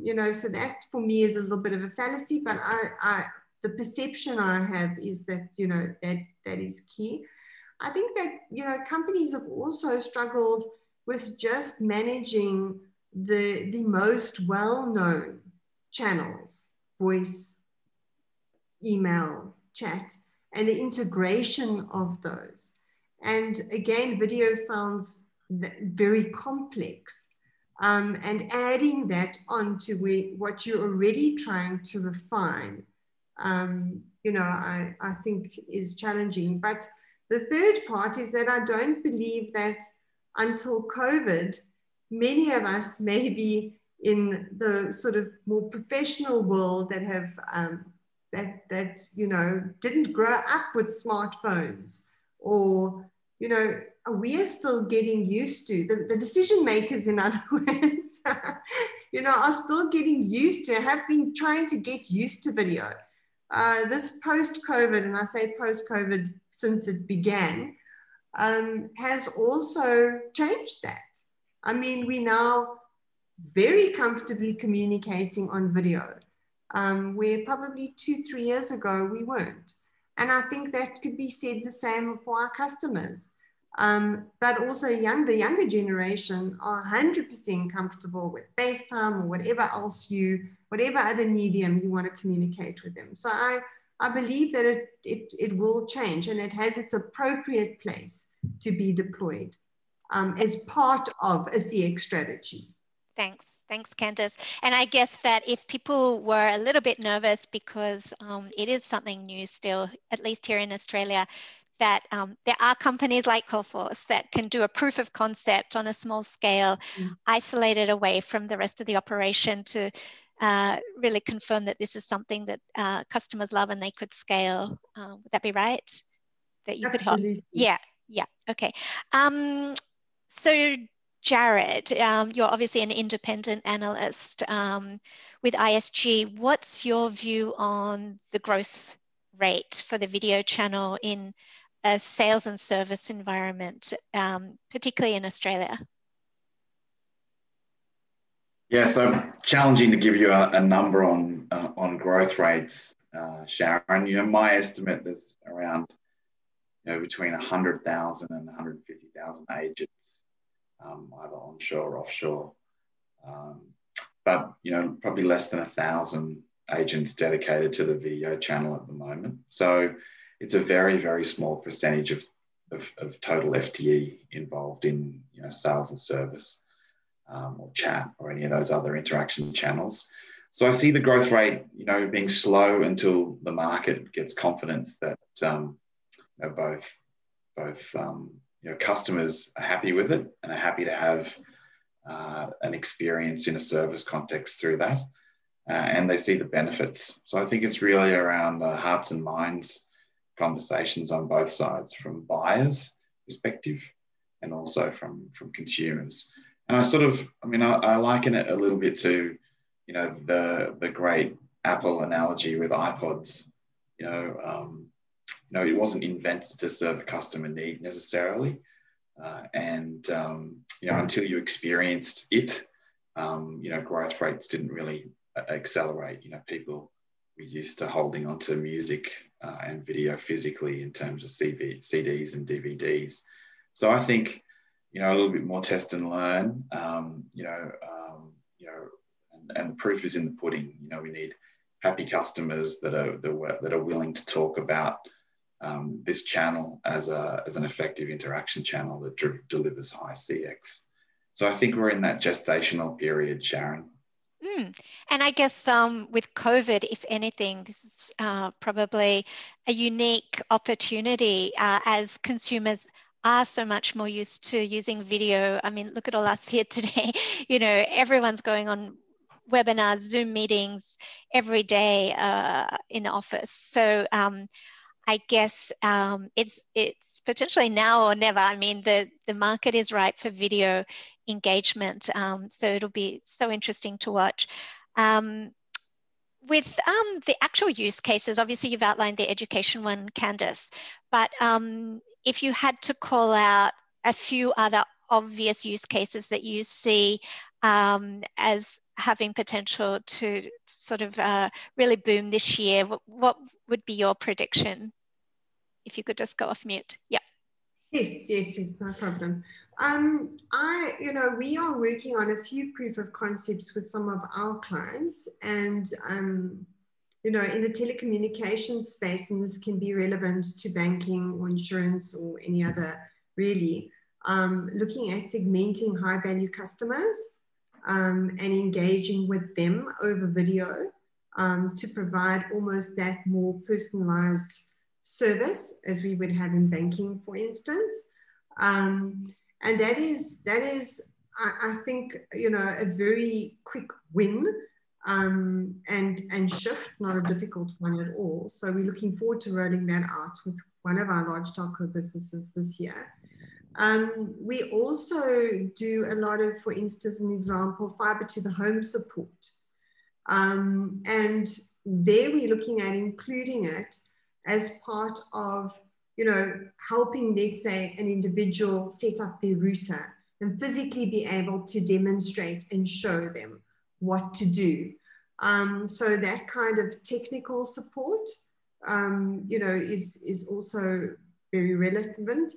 [SPEAKER 3] you know, so that for me is a little bit of a fallacy, but the perception I have is that, you know, that is key. I think that, you know, companies have also struggled with just managing the most well-known channels, voice, email, chat, and the integration of those. And again, video sounds very complex. And adding that onto what you're already trying to refine, you know, I think is challenging. But the third part is that I don't believe that until COVID, many of us maybe in the sort of more professional world that have that you know, didn't grow up with smartphones, or, you know, we are still getting used to, the decision makers, in other words, you know, are still getting used to, have been trying to get used to video. This post-COVID, and I say post-COVID since it began, has also changed that. I mean, we're now very comfortably communicating on video, where probably 2-3 years ago we weren't. And I think that could be said the same for our customers. But also the younger generation are 100% comfortable with FaceTime or whatever else whatever other medium you want to communicate with them. So I believe that it will change, and it has its appropriate place to be deployed as part of a CX strategy.
[SPEAKER 1] Thanks, Candice. And I guess that if people were a little bit nervous because it is something new still, at least here in Australia, that there are companies like Coalforce that can do a proof of concept on a small scale, isolated away from the rest of the operation to really confirm that this is something that customers love and they could scale. Would that be right? That you
[SPEAKER 3] Absolutely.
[SPEAKER 1] could help? Yeah, okay. So Jared, you're obviously an independent analyst with ISG. What's your view on the growth rate for the video channel in a sales and service environment, particularly in Australia?
[SPEAKER 2] Yeah, so challenging to give you a number on growth rates, Sharon. You know, my estimate there's around, you know, between 100,000 and 150,000 agents, either onshore or offshore. But, you know, probably less than 1,000 agents dedicated to the video channel at the moment. So it's a very, very small percentage of total FTE involved in, you know, sales and service, or chat, or any of those other interaction channels. So I see the growth rate, you know, being slow until the market gets confidence that you know, both you know, customers are happy with it and are happy to have an experience in a service context through that, and they see the benefits. So I think it's really around hearts and minds conversations on both sides, from buyers' perspective and also from consumers. And I liken it a little bit to, you know, the great Apple analogy with iPods. You know, it wasn't invented to serve a customer need necessarily, Until you experienced it, growth rates didn't really accelerate. People were used to holding onto music and video physically in terms of CDs and DVDs. So I think, a little bit more test and learn, and the proof is in the pudding. We need happy customers that are willing to talk about this channel as an effective interaction channel that delivers high CX. So I think we're in that gestational period, Sharon.
[SPEAKER 1] And I guess with COVID, if anything, this is probably a unique opportunity as consumers are so much more used to using video. I mean, look at all us here today. Everyone's going on webinars, Zoom meetings every day in office. So I guess it's potentially now or never. I mean, the market is ripe for video engagement. So it'll be so interesting to watch. With the actual use cases, obviously you've outlined the education one, Candice, but if you had to call out a few other obvious use cases that you see as having potential to sort of really boom this year, what would be your prediction? If you could just go off mute. Yeah.
[SPEAKER 3] Yes, no problem. We are working on a few proof of concepts with some of our clients, and in the telecommunications space, and this can be relevant to banking or insurance or any other, really, looking at segmenting high value customers and engaging with them over video to provide almost that more personalized service as we would have in banking, for instance. And that is I think, a very quick win and shift, not a difficult one at all. So we're looking forward to rolling that out with one of our large telco businesses this year. We also do a lot of, for instance, an example, fiber to the home support. And there we're looking at including it as part of, helping, let's say, an individual set up their router and physically be able to demonstrate and show them what to do. So that kind of technical support, is also very relevant.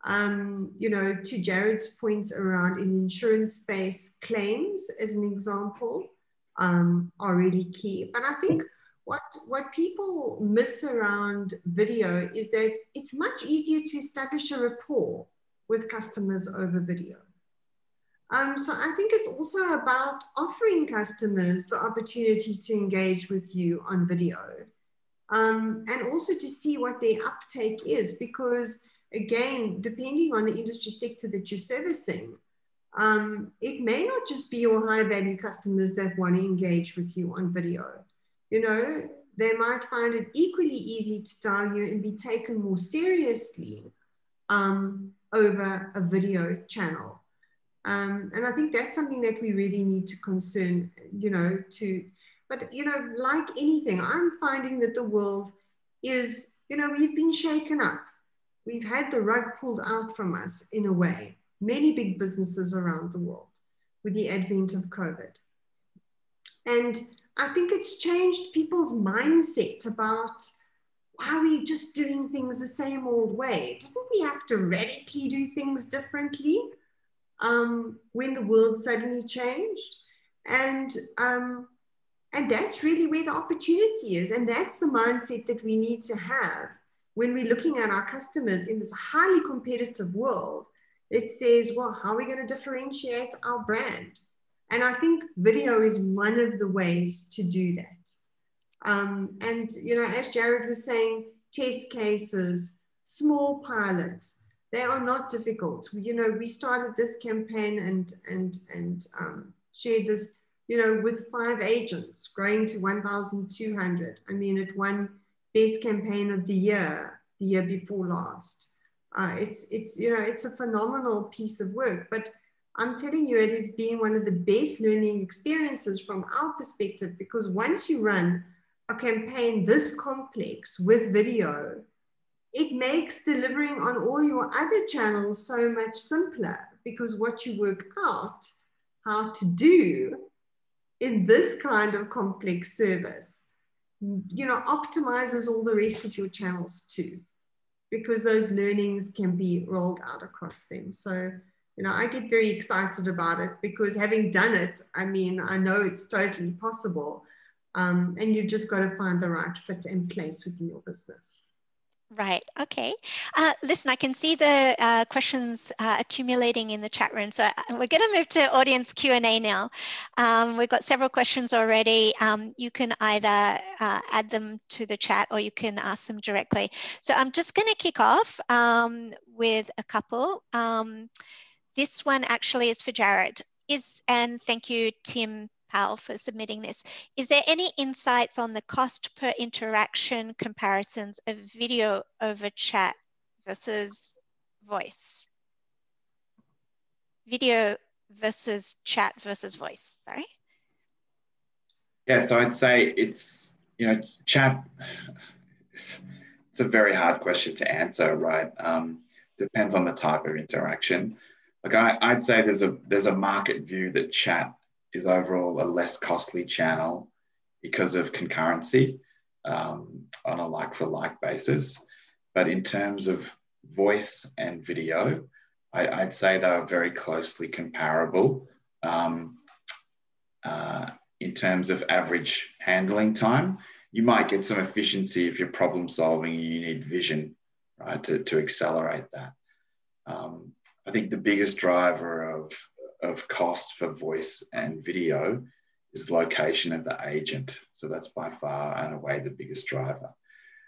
[SPEAKER 3] To Jared's points around in the insurance space, claims, as an example, are really key. But I think what people miss around video is that it's much easier to establish a rapport with customers over video. So I think it's also about offering customers the opportunity to engage with you on video, and also to see what their uptake is, because again, depending on the industry sector that you're servicing, it may not just be your high value customers that want to engage with you on video. They might find it equally easy to dial you and be taken more seriously over a video channel. And I think that's something that we really need to concern, but like anything, I'm finding that the world is, we've been shaken up. We've had the rug pulled out from us in a way, many big businesses around the world with the advent of COVID. And I think it's changed people's mindset about, why are we just doing things the same old way? Didn't we have to radically do things differently when the world suddenly changed? And that's really where the opportunity is. And that's the mindset that we need to have when we're looking at our customers in this highly competitive world. It says, well, how are we going to differentiate our brand? And I think video is one of the ways to do that. And, as Jared was saying, test cases, small pilots, they are not difficult. We started this campaign and shared this, with 5 agents, growing to 1,200. I mean, it won best campaign of the year before last. It's a phenomenal piece of work, but I'm telling you, it has been one of the best learning experiences from our perspective, because once you run a campaign this complex with video, it makes delivering on all your other channels so much simpler, because what you work out how to do in this kind of complex service, optimizes all the rest of your channels too, because those learnings can be rolled out across them. So, I get very excited about it, because having done it, I know it's totally possible. And you've just got to find the right fit and place within your business.
[SPEAKER 1] Right. Okay. Listen, I can see the questions accumulating in the chat room. So we're going to move to audience Q&A now. We've got several questions already. You can either add them to the chat or you can ask them directly. So I'm just going to kick off with a couple. This one actually is for Jared. And thank you, Tim Powell, for submitting this. Is there any insights on the cost per interaction comparisons of video over chat versus voice? Video versus chat versus voice, sorry.
[SPEAKER 2] Yeah, so I'd say it's, chat, it's a very hard question to answer, right? Depends on the type of interaction. Like I'd say there's a market view that chat is overall a less costly channel because of concurrency on a like-for-like basis. But in terms of voice and video, I'd say they're very closely comparable in terms of average handling time. You might get some efficiency if you're problem solving, you need vision, right, to accelerate that. I think the biggest driver of cost for voice and video is location of the agent. So that's by far and away the biggest driver.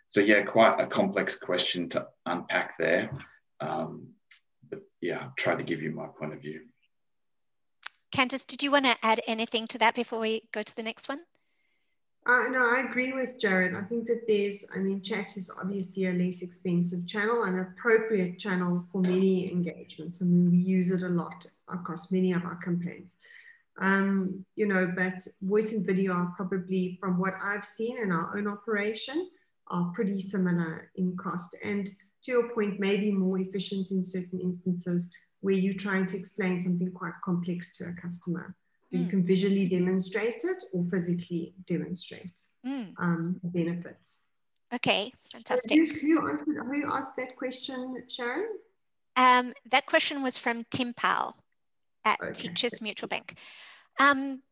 [SPEAKER 2] So yeah, quite a complex question to unpack there. But yeah, I'll try to give you my point of view.
[SPEAKER 1] Candice, did you want to add anything to that before we go to the next one?
[SPEAKER 3] No, I agree with Jared. I think that chat is obviously a less expensive channel, an appropriate channel for many engagements. We use it a lot across many of our campaigns. But voice and video are probably, from what I've seen in our own operation, are pretty similar in cost. And to your point, maybe more efficient in certain instances where you're trying to explain something quite complex to a customer. You can visually demonstrate it or physically demonstrate the benefits.
[SPEAKER 1] Okay, fantastic.
[SPEAKER 3] So who asked that question, Sharon?
[SPEAKER 1] That question was from Tim Powell at Teachers Mutual Bank.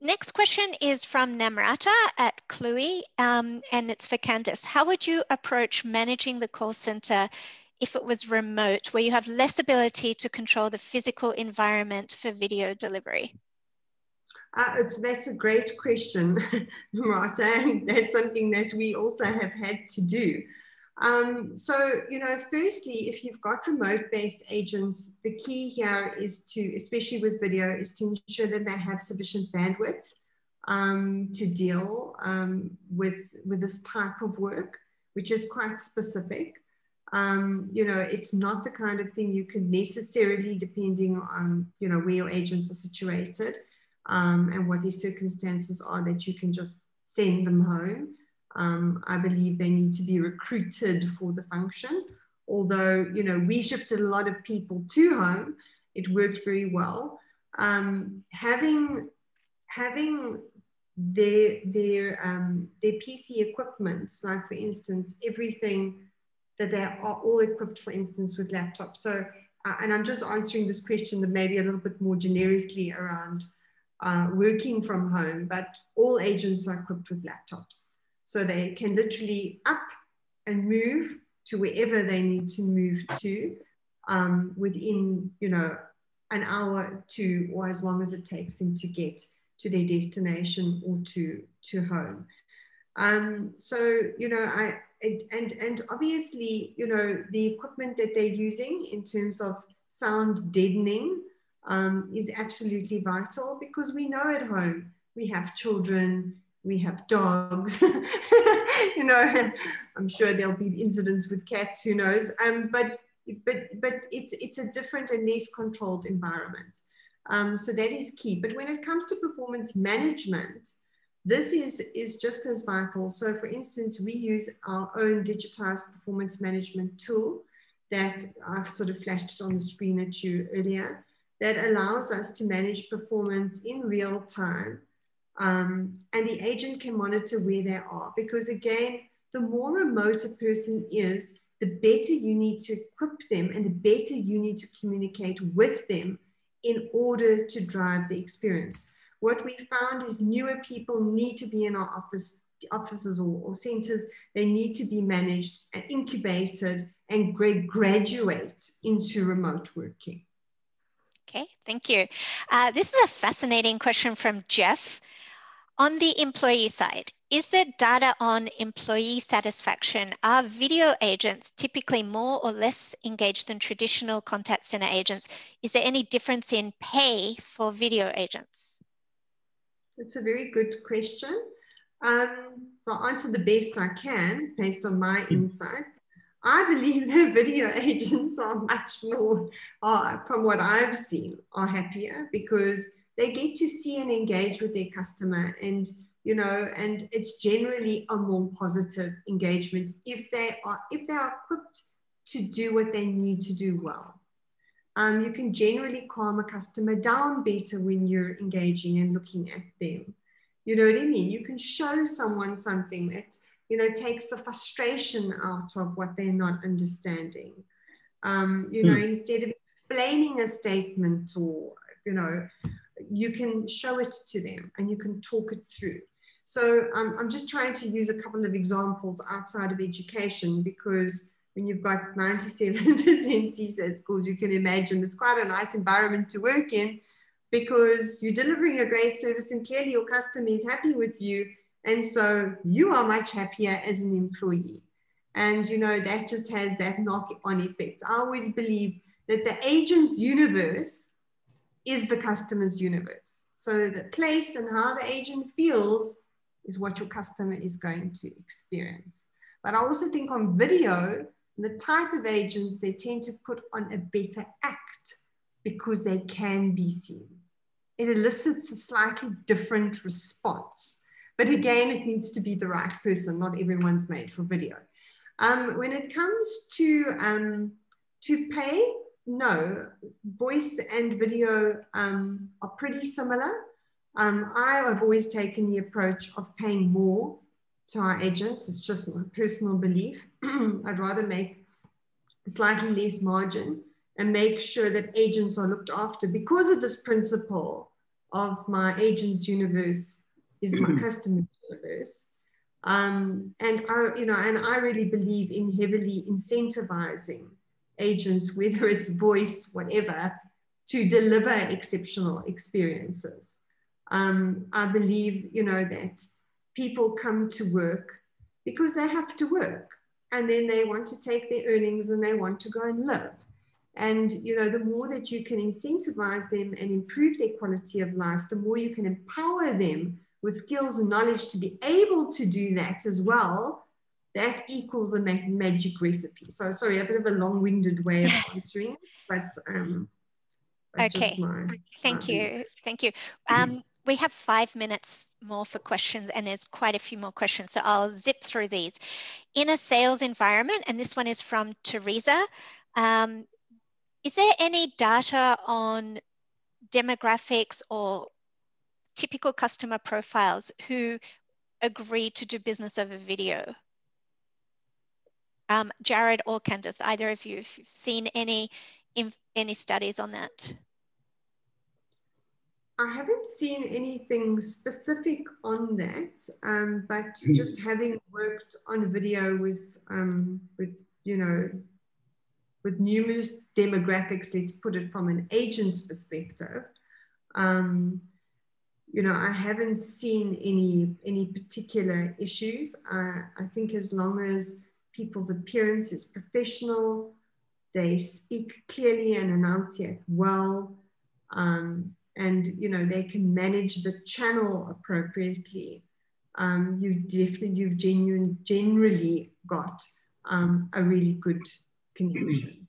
[SPEAKER 1] Next question is from Namrata at Cluey, and it's for Candice. How would you approach managing the call center if it was remote, where you have less ability to control the physical environment for video delivery?
[SPEAKER 3] That's a great question, Marta, and that's something that we also have had to do. So, firstly, if you've got remote-based agents, the key here is to, especially with video, is to ensure that they have sufficient bandwidth to deal with this type of work, which is quite specific. It's not the kind of thing you can necessarily, depending on, where your agents are situated, and what their circumstances are, that you can just send them home. I believe they need to be recruited for the function. Although, we shifted a lot of people to home, it worked very well. Having their PC equipment, like for instance, everything that they are all equipped, for instance, with laptops. So, and I'm just answering this question maybe a little bit more generically around working from home, but all agents are equipped with laptops. So they can literally up and move to wherever they need to move to within, an hour to, or as long as it takes them to get to their destination or to home. So, and obviously, the equipment that they're using in terms of sound deadening is absolutely vital, because we know at home we have children, we have dogs, I'm sure there'll be incidents with cats, who knows, but it's a different and less controlled environment. So that is key. But when it comes to performance management, this is just as vital. So for instance, we use our own digitized performance management tool that I've sort of flashed it on the screen at you earlier, that allows us to manage performance in real time. And the agent can monitor where they are, because again, the more remote a person is, the better you need to equip them and the better you need to communicate with them in order to drive the experience. What we found is newer people need to be in our offices or centers. They need to be managed and incubated and graduate into remote working.
[SPEAKER 1] Okay, thank you. This is a fascinating question from Jeff. On the employee side, is there data on employee satisfaction? Are video agents typically more or less engaged than traditional contact center agents? Is there any difference in pay for video agents?
[SPEAKER 3] It's a very good question. So I'll answer the best I can based on my insights. I believe that video agents are much more, from what I've seen, are happier because they get to see and engage with their customer, and and it's generally a more positive engagement if they are equipped to do what they need to do well. You can generally calm a customer down better when you're engaging and looking at them. You know what I mean? You can show someone something that takes the frustration out of what they're not understanding. Instead of explaining a statement or you can show it to them and you can talk it through. So I'm just trying to use a couple of examples outside of education, because when you've got 97% CSAT schools, you can imagine it's quite a nice environment to work in, because you're delivering a great service and clearly your customer is happy with you. And so you are much happier as an employee. And, that just has that knock-on effect. I always believe that the agent's universe is the customer's universe. So the place and how the agent feels is what your customer is going to experience. But I also think on video, the type of agents, they tend to put on a better act because they can be seen. It elicits a slightly different response. But again, it needs to be the right person. Not everyone's made for video. When it comes to pay, no, voice and video are pretty similar. I have always taken the approach of paying more to our agents. It's just my personal belief. I'd rather make slightly less margin and make sure that agents are looked after, because of this principle of my agent's universe is my customer's universe. And I really believe in heavily incentivizing agents, whether it's voice, whatever, to deliver exceptional experiences. I believe, that people come to work because they have to work, and then they want to take their earnings and they want to go and live. And, the more that you can incentivize them and improve their quality of life, the more you can empower them with skills and knowledge to be able to do that as well. That equals a magic recipe. So sorry, a bit of a long-winded way of answering, but
[SPEAKER 1] okay. Thank you. We have 5 minutes more for questions, and there's quite a few more questions, so I'll zip through these. In a sales environment, and this one is from Teresa, is there any data on demographics or typical customer profiles who agree to do business over video? Jared or Candice, either of you, if you've seen any studies on that.
[SPEAKER 3] I haven't seen anything specific on that, but just having worked on video with numerous demographics, let's put it from an agent's perspective, I haven't seen any particular issues. I think as long as people's appearance is professional, they speak clearly and enunciate well, and they can manage the channel appropriately, you've generally got a really good connection.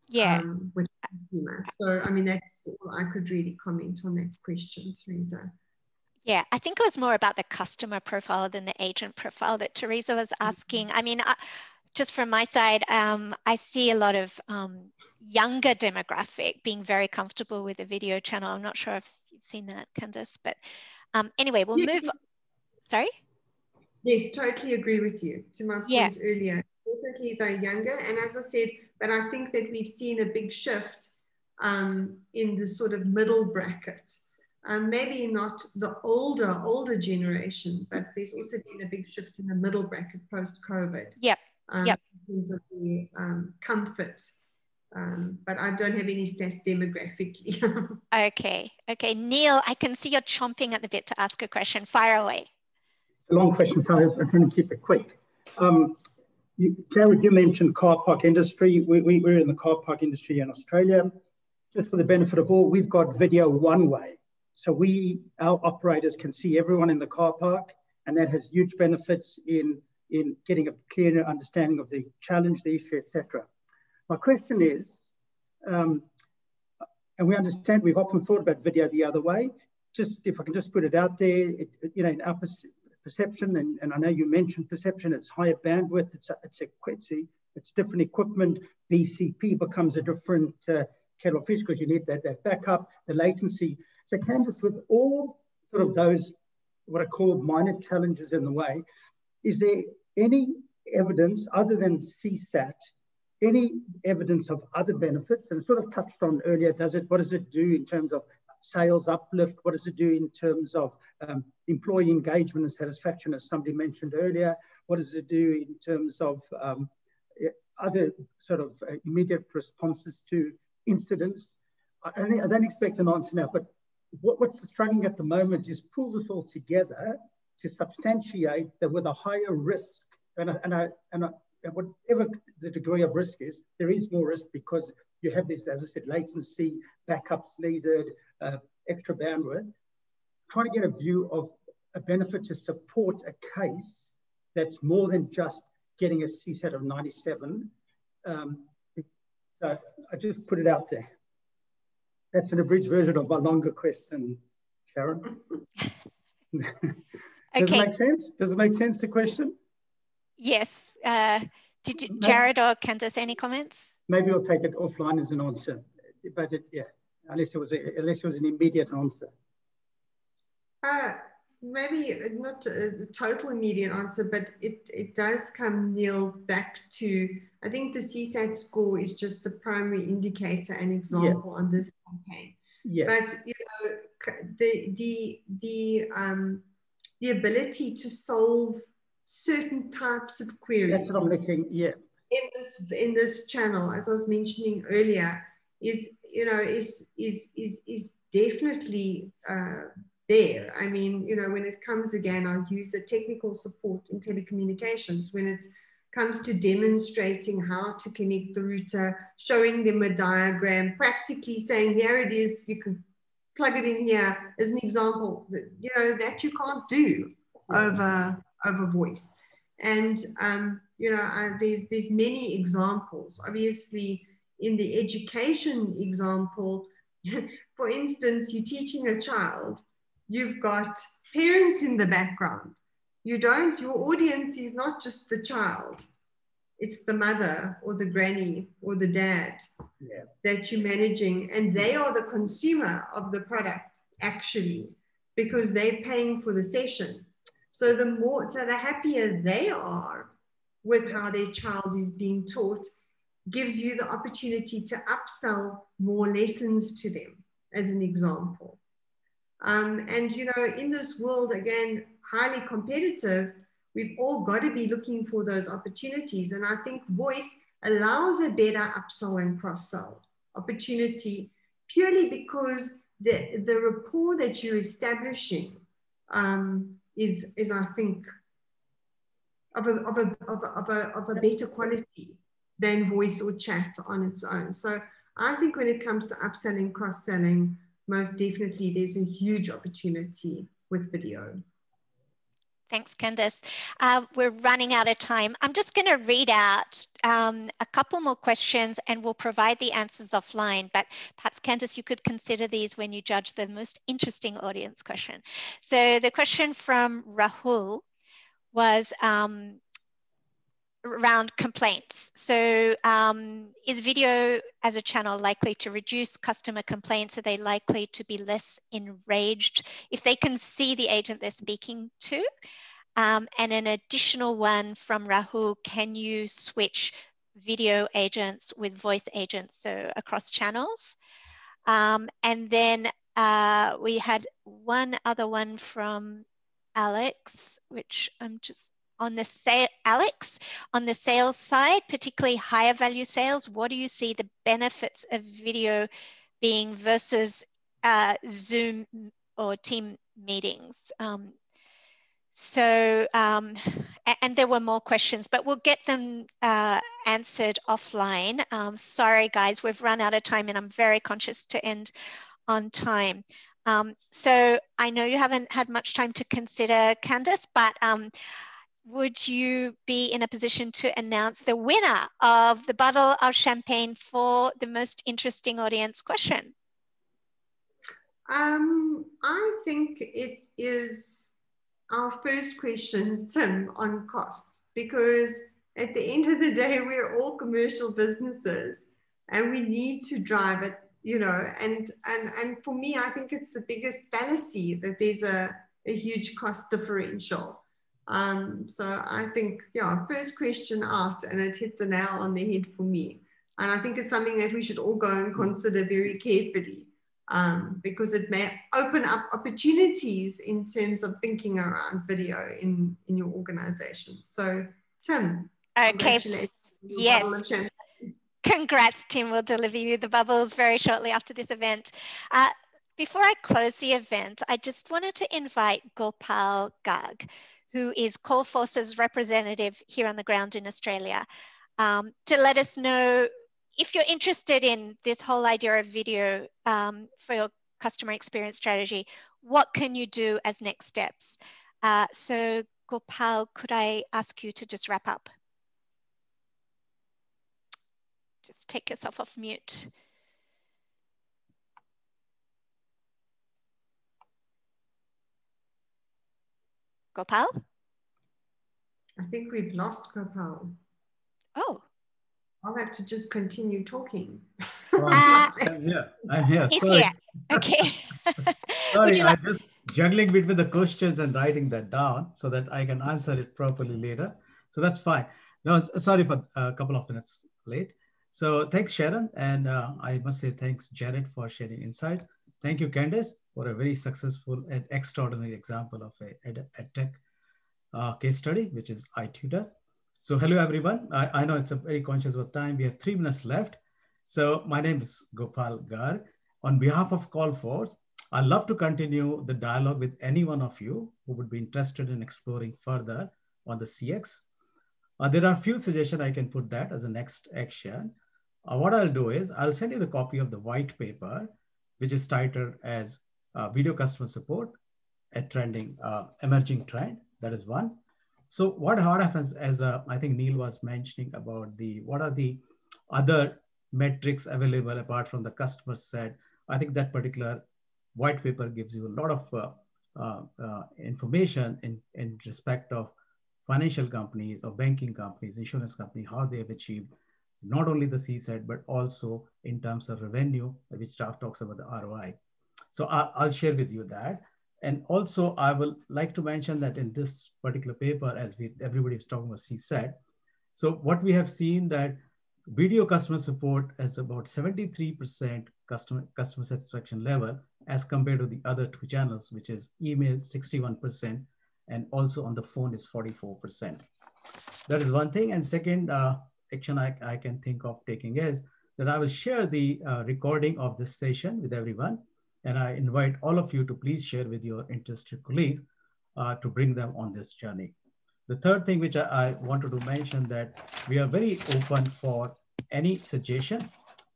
[SPEAKER 1] Yeah.
[SPEAKER 3] With the consumer. So I mean, that's all I could really comment on that question, Teresa.
[SPEAKER 1] Yeah, I think it was more about the customer profile than the agent profile that Teresa was asking. I mean, just from my side, I see a lot of younger demographic being very comfortable with the video channel. I'm not sure if you've seen that, Candice, but anyway, we'll move. Sorry?
[SPEAKER 3] Yes, totally agree with you. To my
[SPEAKER 1] Yeah.
[SPEAKER 3] point earlier, definitely they're younger. And as I said, but I think that we've seen a big shift in the sort of middle bracket. Maybe not the older generation, but there's also been a big shift in the middle bracket post-COVID.
[SPEAKER 1] Yep. Yep.
[SPEAKER 3] In terms of the comfort. But I don't have any stats demographically.
[SPEAKER 1] Okay. Okay. Neil, I can see you're chomping at the bit to ask a question. Fire away.
[SPEAKER 4] It's a long question, so I'm trying to keep it quick. Jared, you mentioned car park industry. We're in the car park industry in Australia. Just for the benefit of all, we've got video one way. So our operators can see everyone in the car park, and that has huge benefits in getting a clearer understanding of the challenge, the issue, etc. My question is, and we understand, we've often thought about video the other way. Just if I can just put it out there, in our perception, and I know you mentioned perception, it's higher bandwidth, it's different equipment. BCP becomes a different kettle of fish because you need that backup, the latency. So Candice, with all sort of those, what I call minor challenges in the way, is there any evidence other than CSAT, any evidence of other benefits? And sort of touched on earlier, what does it do in terms of sales uplift? What does it do in terms of employee engagement and satisfaction, as somebody mentioned earlier? What does it do in terms of other sort of immediate responses to incidents? I don't expect an answer now, but what's struggling at the moment is pull this all together to substantiate that with a higher risk, and whatever the degree of risk is, there is more risk because you have this, as I said, latency, backups needed, extra bandwidth. Trying to get a view of a benefit to support a case that's more than just getting a CSAT of 97. So I just put it out there. That's an abridged version of my longer question, Sharon. Does it make sense? Does it make sense, the question? Yes.
[SPEAKER 1] Did Jared or Candice, any comments?
[SPEAKER 4] Maybe I'll take it offline as an answer, but yeah, unless it was an immediate answer.
[SPEAKER 3] Maybe not a total immediate answer, but it does come, Neil, back to, I think the CSAT score is just the primary indicator and example on this campaign.
[SPEAKER 4] Yeah.
[SPEAKER 3] But the ability to solve certain types of queries.
[SPEAKER 4] That's what I'm looking. Yeah.
[SPEAKER 3] In this channel, as I was mentioning earlier, is definitely there. I mean, when it comes, again, I'll use the technical support in telecommunications. When it comes to demonstrating how to connect the router, showing them a diagram, practically saying, here it is, you can plug it in here as an example, that you can't do over voice. And, there's many examples. Obviously, in the education example, for instance, you're teaching a child, you've got parents in the background. Your audience is not just the child, it's the mother or the granny or the dad that you're managing. And they are the consumer of the product, actually, because they're paying for the session. So the happier they are with how their child is being taught, gives you the opportunity to upsell more lessons to them, as an example. And, in this world, again, highly competitive, we've all got to be looking for those opportunities. And I think voice allows a better upsell and cross-sell opportunity, purely because the rapport that you're establishing is, I think, of a better quality than voice or chat on its own. So I think when it comes to upselling, cross-selling, most definitely there's a huge opportunity with video.
[SPEAKER 1] Thanks, Candice. We're running out of time. I'm just going to read out a couple more questions and we'll provide the answers offline, but perhaps perhaps, Candice, you could consider these when you judge the most interesting audience question. So the question from Rahul was around complaints. So is video as a channel likely to reduce customer complaints? Are they likely to be less enraged if they can see the agent they're speaking to? And an additional one from Rahul, can you switch video agents with voice agents, so across channels? And then we had one other one from Alex, which I'm just on the Alex, on the sales side, particularly higher value sales, what do you see the benefits of video being versus Zoom or team meetings? And there were more questions, but we'll get them answered offline. Sorry, guys, we've run out of time and I'm very conscious to end on time. So I know you haven't had much time to consider, Candice, but would you be in a position to announce the winner of the bottle of champagne for the most interesting audience question?
[SPEAKER 3] I think it is our first question, Tim, on costs, because at the end of the day, we're all commercial businesses and we need to drive it, you know, and for me, I think it's the biggest fallacy that there's a huge cost differential. So I think, yeah, first question out, and it hit the nail on the head for me. And I think it's something that we should all go and consider very carefully, because it may open up opportunities in terms of thinking around video in your organization. So, Tim,
[SPEAKER 1] okay, yes. Congrats, Tim. We'll deliver you the bubbles very shortly after this event. Before I close the event, I just wanted to invite Gopal Garg, who is Callforce's representative here on the ground in Australia, to let us know if you're interested in this whole idea of video for your customer experience strategy, what can you do as next steps? So Gopal, could I ask you to just wrap up? Just take yourself off mute. Gopal?
[SPEAKER 3] I think we've lost Gopal.
[SPEAKER 1] Oh.
[SPEAKER 3] I'll have to just continue talking.
[SPEAKER 5] I'm here.
[SPEAKER 1] He's
[SPEAKER 5] Sorry.
[SPEAKER 1] here. Okay.
[SPEAKER 5] Sorry, I'm just juggling between the questions and writing that down so that I can answer it properly later. So that's fine. No, sorry for a couple of minutes late. So thanks, Sharon. And I must say thanks, Jared, for sharing insight. Thank you, Candice, for a very successful and extraordinary example of a EdTech case study, which is iTutor. So hello, everyone. I know it's a very conscious of time. We have 3 minutes left. So my name is Gopal Garg. On behalf of Callforce, I'd love to continue the dialogue with any one of you who would be interested in exploring further on the CX. There are a few suggestions I can put that as a next action. What I'll do is I'll send you the copy of the white paper, which is titled as Video Customer Support, a Trending Emerging Trend. That is one. So what happens, as I think Neil was mentioning about what are the other metrics available apart from the customer set. I think that particular white paper gives you a lot of information in respect of financial companies or banking companies, insurance companies, how they have achieved not only the CSAT, but also in terms of revenue, which talks about the ROI. So I'll share with you that. And also I will like to mention that in this particular paper, as everybody is talking about CSAT, so what we have seen that video customer support has about 73% customer satisfaction level as compared to the other two channels, which is email 61%, and also on the phone is 44%. That is one thing. And second action I can think of taking is that I will share the recording of this session with everyone. And I invite all of you to please share with your interested colleagues to bring them on this journey. The third thing which I wanted to mention that we are very open for any suggestion.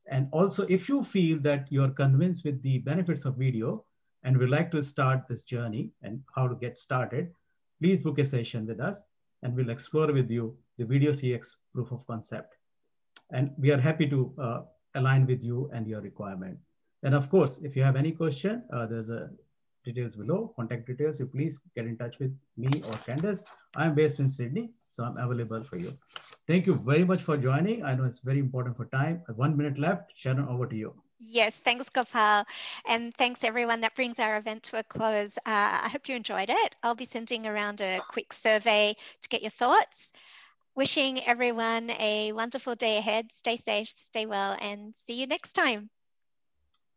[SPEAKER 5] And also if you feel that you're convinced with the benefits of video and would like to start this journey and how to get started, please book a session with us and we'll explore with you the video CX proof of concept. And we are happy to align with you and your requirement. And of course, if you have any question, there's a details below, contact details. You please get in touch with me or Candace. I'm based in Sydney, so I'm available for you. Thank you very much for joining. I know it's very important for time. 1 minute left. Sharon, over to you.
[SPEAKER 1] Yes, thanks, Gopal. And thanks, everyone. That brings our event to a close. I hope you enjoyed it. I'll be sending around a quick survey to get your thoughts. Wishing everyone a wonderful day ahead. Stay safe, stay well, and see you next time.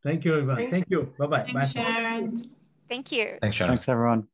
[SPEAKER 5] Thank you, everyone. Thank you. Bye-bye.
[SPEAKER 3] Thanks, Sharon.
[SPEAKER 1] Thank you.
[SPEAKER 6] Thanks, Sharon. Thanks, everyone.